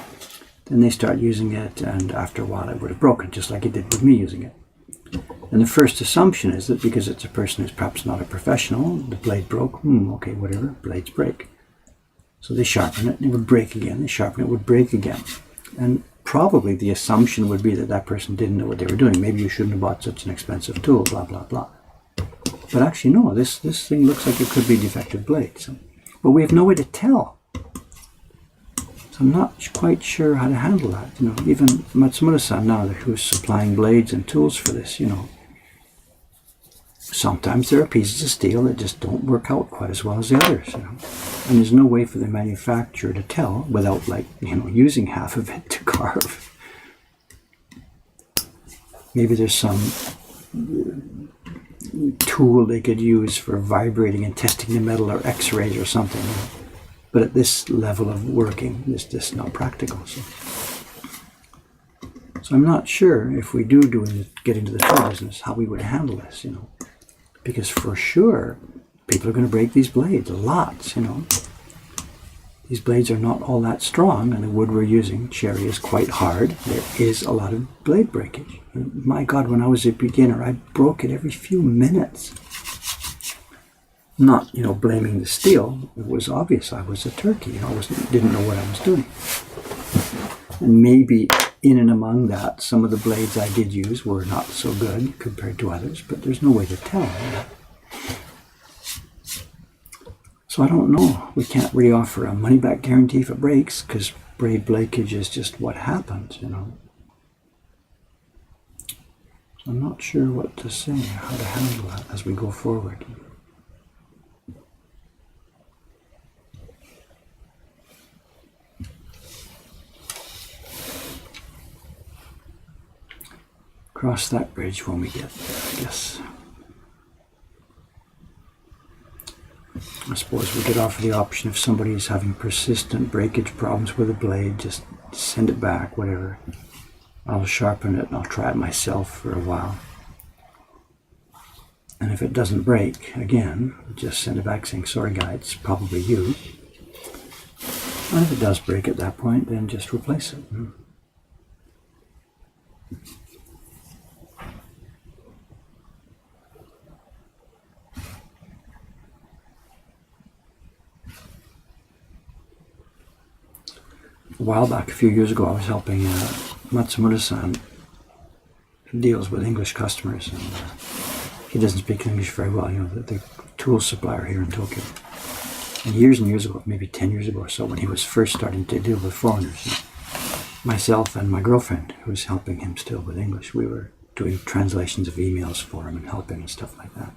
Then they start using it, and after a while it would have broken, just like it did with me using it. And the first assumption is that because it's a person who's perhaps not a professional, the blade broke, okay, whatever, blades break. So they sharpen it, and it would break again. They sharpen it, would break again. And probably the assumption would be that that person didn't know what they were doing. Maybe you shouldn't have bought such an expensive tool, blah, blah, blah. But actually, no, this thing looks like it could be a defective blade. So, but we have no way to tell. So I'm not quite sure how to handle that. Even Matsumura-san now, who's supplying blades and tools for this, sometimes there are pieces of steel that just don't work out quite as well as the others, And there's no way for the manufacturer to tell without, using half of it to carve. Maybe there's some tool they could use for vibrating and testing the metal, or x-rays or something. But at this level of working, it's just not practical. So I'm not sure if we do get into the tool business, how we would handle this, Because for sure, people are going to break these blades, lots, These blades are not all that strong, and the wood we're using, cherry, is quite hard. There is a lot of blade breakage. And my God, when I was a beginner, I broke it every few minutes. Not, blaming the steel. It was obvious I was a turkey. Didn't know what I was doing. And maybe in and among that, some of the blades I did use were not so good compared to others, but there's no way to tell. So I don't know. We can't really offer a money-back guarantee if it breaks, because blade breakage is just what happens, So I'm not sure what to say, how to handle that as we go forward. cross that bridge when we get there, I guess. I suppose we could offer the option if somebody is having persistent breakage problems with a blade, just send it back, whatever. I'll sharpen it and I'll try it myself for a while. And if it doesn't break, again, just send it back saying, sorry guy, it's probably you. And if it does break at that point, then just replace it. A while back, a few years ago, I was helping Matsumura-san, who deals with English customers, and he doesn't speak English very well, you know, the tool supplier here in Tokyo. And years ago, maybe 10 years ago or so, when he was first starting to deal with foreigners, myself and my girlfriend, who was helping him still with English, we were doing translations of emails for him and helping and stuff like that.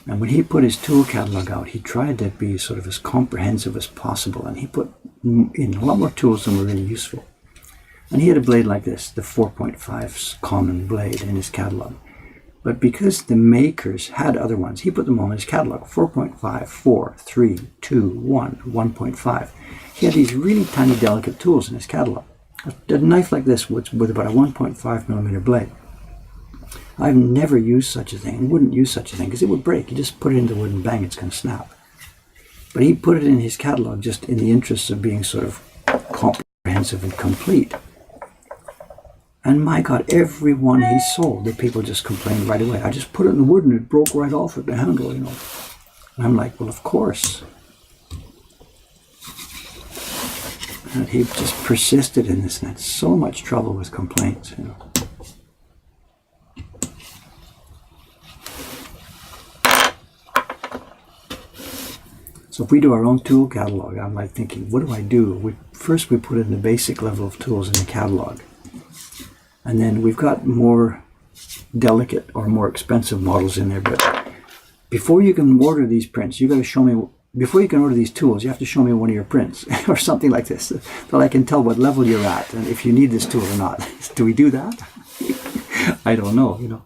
And when he put his tool catalog out, he tried to be sort of as comprehensive as possible, and he put in a lot more tools than were really useful. And he had a blade like this, the 4.5 common blade in his catalog. But because the makers had other ones, he put them all in his catalog. 4.5, 4, 3, 2, 1, 1.5. He had these really tiny, delicate tools in his catalog. A knife like this with about a 1.5 millimeter blade. I've never used such a thing and wouldn't use such a thing because it would break. You just put it in the wood and bang, it's going to snap. But he put it in his catalog just in the interest of being sort of comprehensive and complete. And my God, every one he sold, the people just complained right away. I just put it in the wood and it broke right off at the handle, you know. And I'm like, well, of course. And he just persisted in this and had so much trouble with complaints, you know. So if we do our own tool catalog, I'm like thinking, what do I do? First we put in the basic level of tools in the catalog. And then we've got more delicate or more expensive models in there. But before you can order these prints, you got to show me, before you can order these tools, you have to show me one of your prints or something like this, so I can tell what level you're at and if you need this tool or not. Do we do that? I don't know, you know.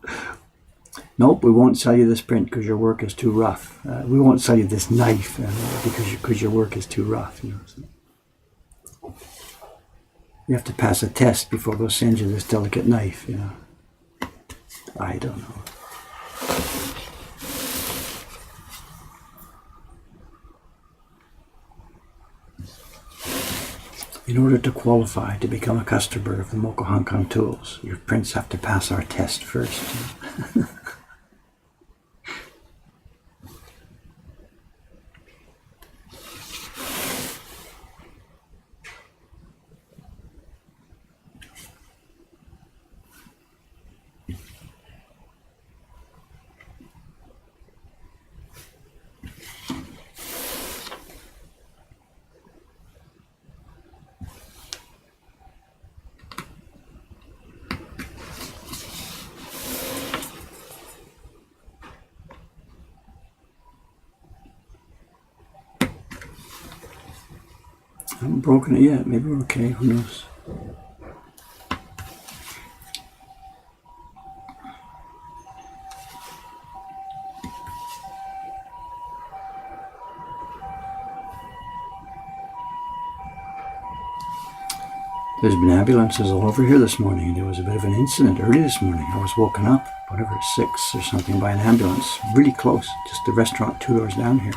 Nope, we won't sell you this print because your work is too rough. We won't sell you this knife because your work is too rough. You know, so you have to pass a test before they'll send you this delicate knife. You know, I don't know. In order to qualify to become a customer of the Moko Hong Kong Tools, your prints have to pass our test first. You know? I haven't broken it yet. Maybe we're okay. Who knows? There's been ambulances all over here this morning. There was a bit of an incident early this morning. I was woken up, whatever, 6 or something, by an ambulance. Really close. Just the restaurant 2 doors down here.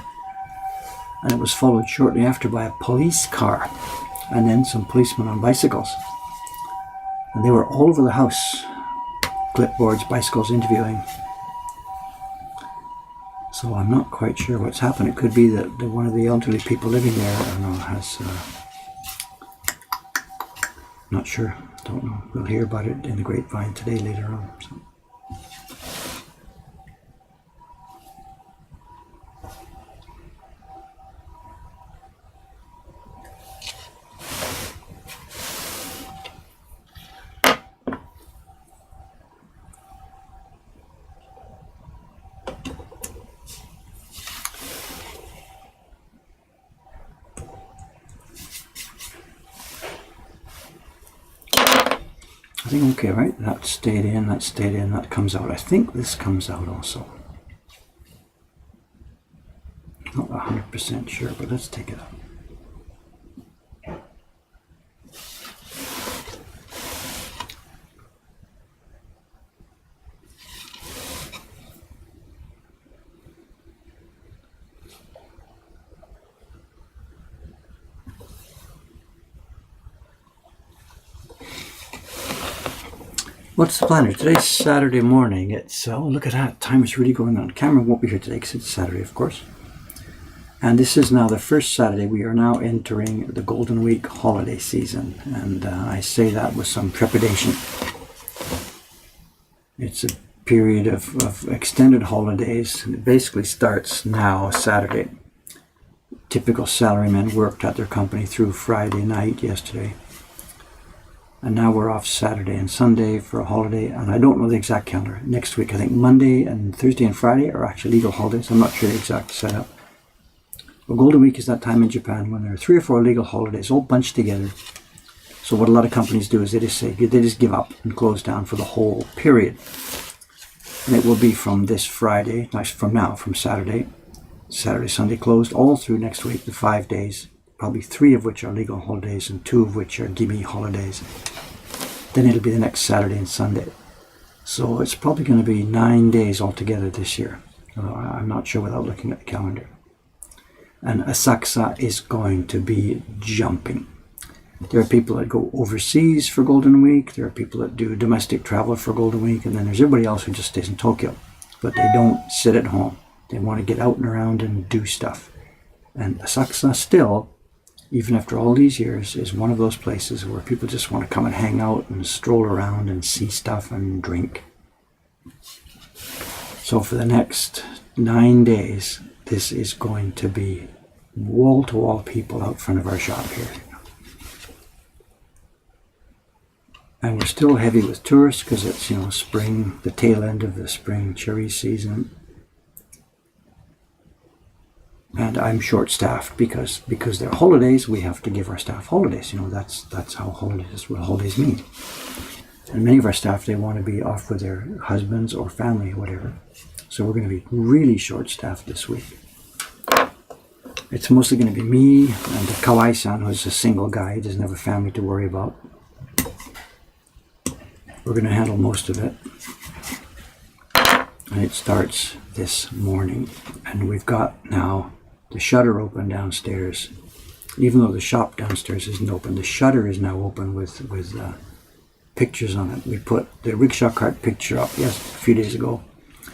And it was followed shortly after by a police car and then some policemen on bicycles. And they were all over the house, clipboards, bicycles, interviewing. So I'm not quite sure what's happened. It could be that one of the elderly people living there, I don't know, has, not sure, don't know. We'll hear about it in the grapevine today later on. So. think okay, right? That stayed in, that comes out. I think this comes out also. Not 100% sure, but let's take it out. What's the planner? Today's Saturday morning. It's, oh, look at that. Time is really going on. Cameron won't be here today because it's Saturday, of course. And this is now the first Saturday. We are now entering the Golden Week holiday season. And I say that with some trepidation. It's a period of extended holidays. It basically starts now, Saturday. Typical salarymen worked at their company through Friday night yesterday. And now we're off Saturday and Sunday for a holiday, and I don't know the exact calendar. Next week, I think Monday and Thursday and Friday are actually legal holidays. I'm not sure the exact setup. But Golden Week is that time in Japan when there are 3 or 4 legal holidays all bunched together. So what a lot of companies do is they just give up and close down for the whole period. And it will be from this Friday, from Saturday, Sunday closed, all through next week, the 5 days. Probably 3 of which are legal holidays and 2 of which are gimme holidays. Then it'll be the next Saturday and Sunday. So it's probably going to be 9 days altogether this year. I'm not sure without looking at the calendar. And Asakusa is going to be jumping. There are people that go overseas for Golden Week. There are people that do domestic travel for Golden Week. And then there's everybody else who just stays in Tokyo. But they don't sit at home. They want to get out and around and do stuff. And Asakusa still, even after all these years, is one of those places where people just want to come and hang out and stroll around and see stuff and drink. So for the next 9 days, this is going to be wall-to-wall people out front of our shop here. And we're still heavy with tourists because it's, spring, the tail end of the spring cherry season. And I'm short-staffed because they're holidays. We have to give our staff holidays. That's how what holidays mean. And many of our staff, they want to be off with their husbands or family, whatever. So we're going to be really short-staffed this week. It's mostly going to be me and Kawai-san, who's a single guy. He doesn't have a family to worry about. We're going to handle most of it. And it starts this morning. And we've got now the shutter open downstairs. Even though the shop downstairs isn't open, the shutter is now open with pictures on it. We put the rickshaw cart picture up a few days ago.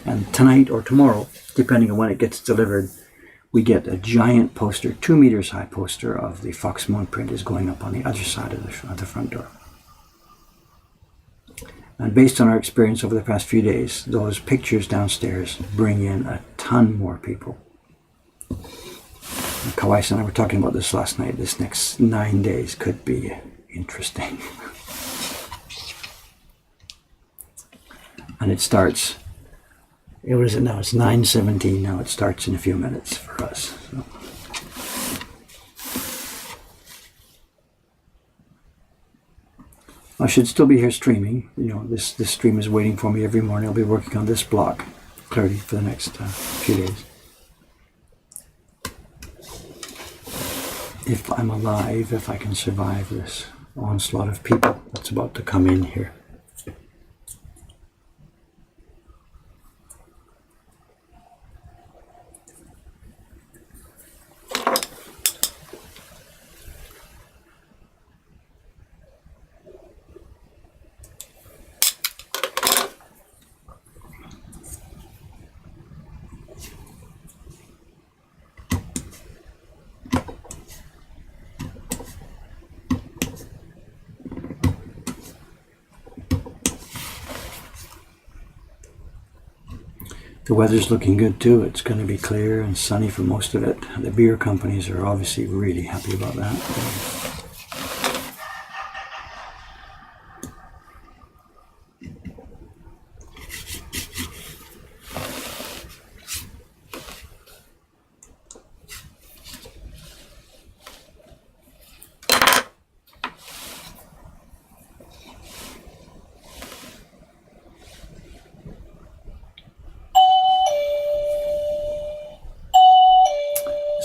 And tonight or tomorrow, depending on when it gets delivered, we get a giant poster, 2 meters high poster of the Fox Moon print is going up on the other side of the front door. And based on our experience over the past few days, those pictures downstairs bring in a ton more people. Kawai-san and I were talking about this last night. This next 9 days could be interesting. And it starts, what is it now? It's 9:17 now. It starts in a few minutes for us. So. I should still be here streaming. This stream is waiting for me every morning. I'll be working on this block clearly for the next few days. If I'm alive, if I can survive this onslaught of people that's about to come in here. The weather's looking good too. It's going to be clear and sunny for most of it. The beer companies are obviously really happy about that.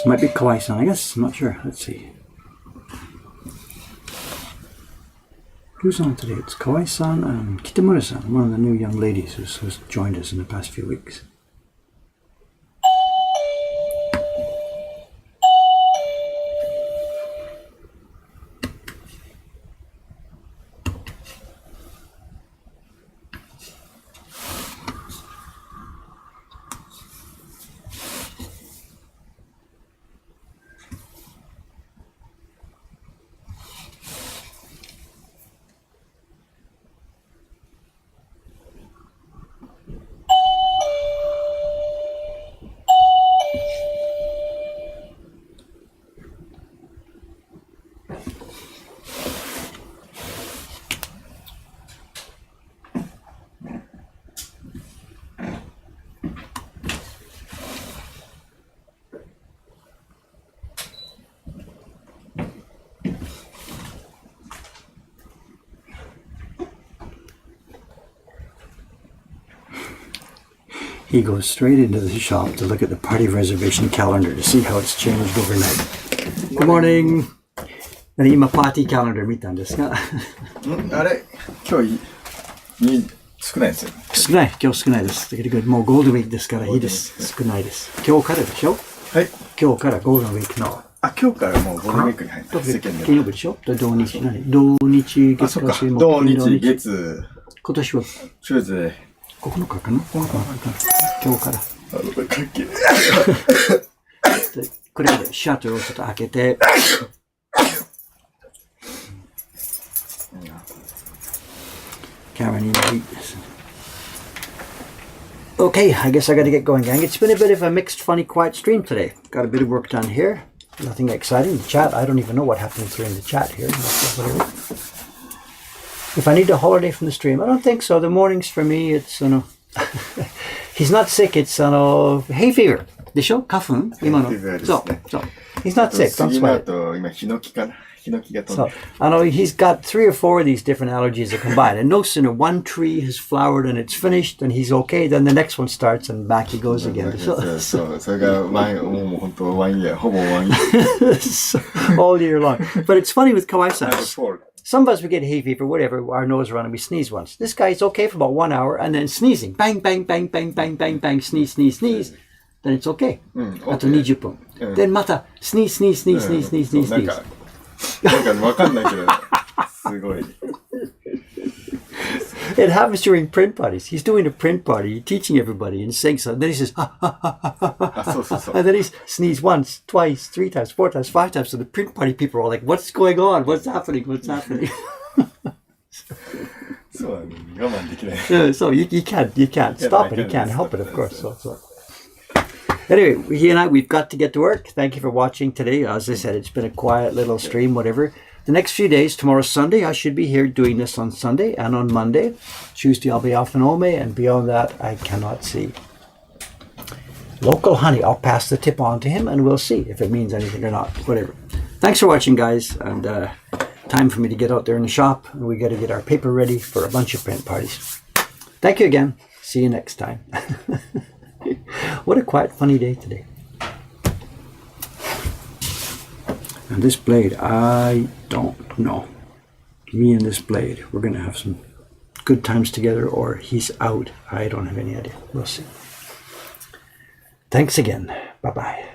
This might be Kawai-san, I guess. I'm not sure. Let's see. Who's on today? It's Kawai-san and Kitamura-san, one of the new young ladies who's joined us in the past few weeks. He goes straight into the shop to look at the party reservation calendar to see how it's changed overnight. Good morning! 今パーティーキャレンダー見たんですがあれ今日少ないですよ。少ない。今日少ないです。だけどもうゴールデンウィークですからいいです。少ないです。今日からでしょ。はい。今日からゴールデンウィークの。あ、今日からもうゴールデンウィークに入った。世間で。金曜日でしょ。土日何？土日月火水木。土日月。今年は。チューズデー。9日かな。今日から。これでシャッターをちょっと開けて。Karen, okay, I guess I got to get going, gang. It's been a bit of a mixed, funny, quiet stream today. Got a bit of work done here. Nothing exciting. The chat, I don't even know what happens during the chat here. If I need a holiday from the stream, I don't think so. The mornings for me, it's, he's not sick, it's, hay fever. でしょ？花粉？今の。そう。He's not sick, don't sweat it. 今、ヒノキかな。ヒノキが飛んで。He's got 3 or 4 of these different allergies that combine. And no sooner one tree has flowered and it's finished and he's okay, then the next one starts and back he goes again. そう。それがもう本当ワンイヤー、ほぼワンイヤー。All year long. But it's funny with Kawai-san. Some of us, we get hay fever, whatever, our nose run and we sneeze once. This guy's okay for about 1 hour and then sneezing. Bang, bang, bang, bang, bang, bang, bang, sneeze, sneeze, sneeze. Then it's okay. あと20分。で、また、sneeze, sneeze, sneeze, sneeze, sneeze, sneeze, sneeze. なんかわかんないけど、すごい。It happens during print parties. He's doing a print party, teaching everybody and saying something. Then he says, ha, ha, ha, ha, ha, ha. And then he sneezes once, twice, 3 times, 4 times, 5 times. So the print party people are all like, what's going on? What's happening? What's happening? So you can't stop it. You can't help it, of course. So. Anyway, he and I, we've got to get to work. Thank you for watching today. As I said, it's been a quiet little stream, whatever. The next few days, tomorrow's Sunday, I should be here doing this on Sunday and on Monday. Tuesday, I'll be off in Ome, and beyond that, I cannot see. Local honey, I'll pass the tip on to him, and we'll see if it means anything or not. Whatever. Thanks for watching, guys, and time for me to get out there in the shop, and we got to get our paper ready for a bunch of print parties. Thank you again. See you next time. What a quiet, funny day today. And this blade, I don't know. Me and this blade, we're going to have some good times together, or he's out. I don't have any idea. We'll see. Thanks again. Bye-bye.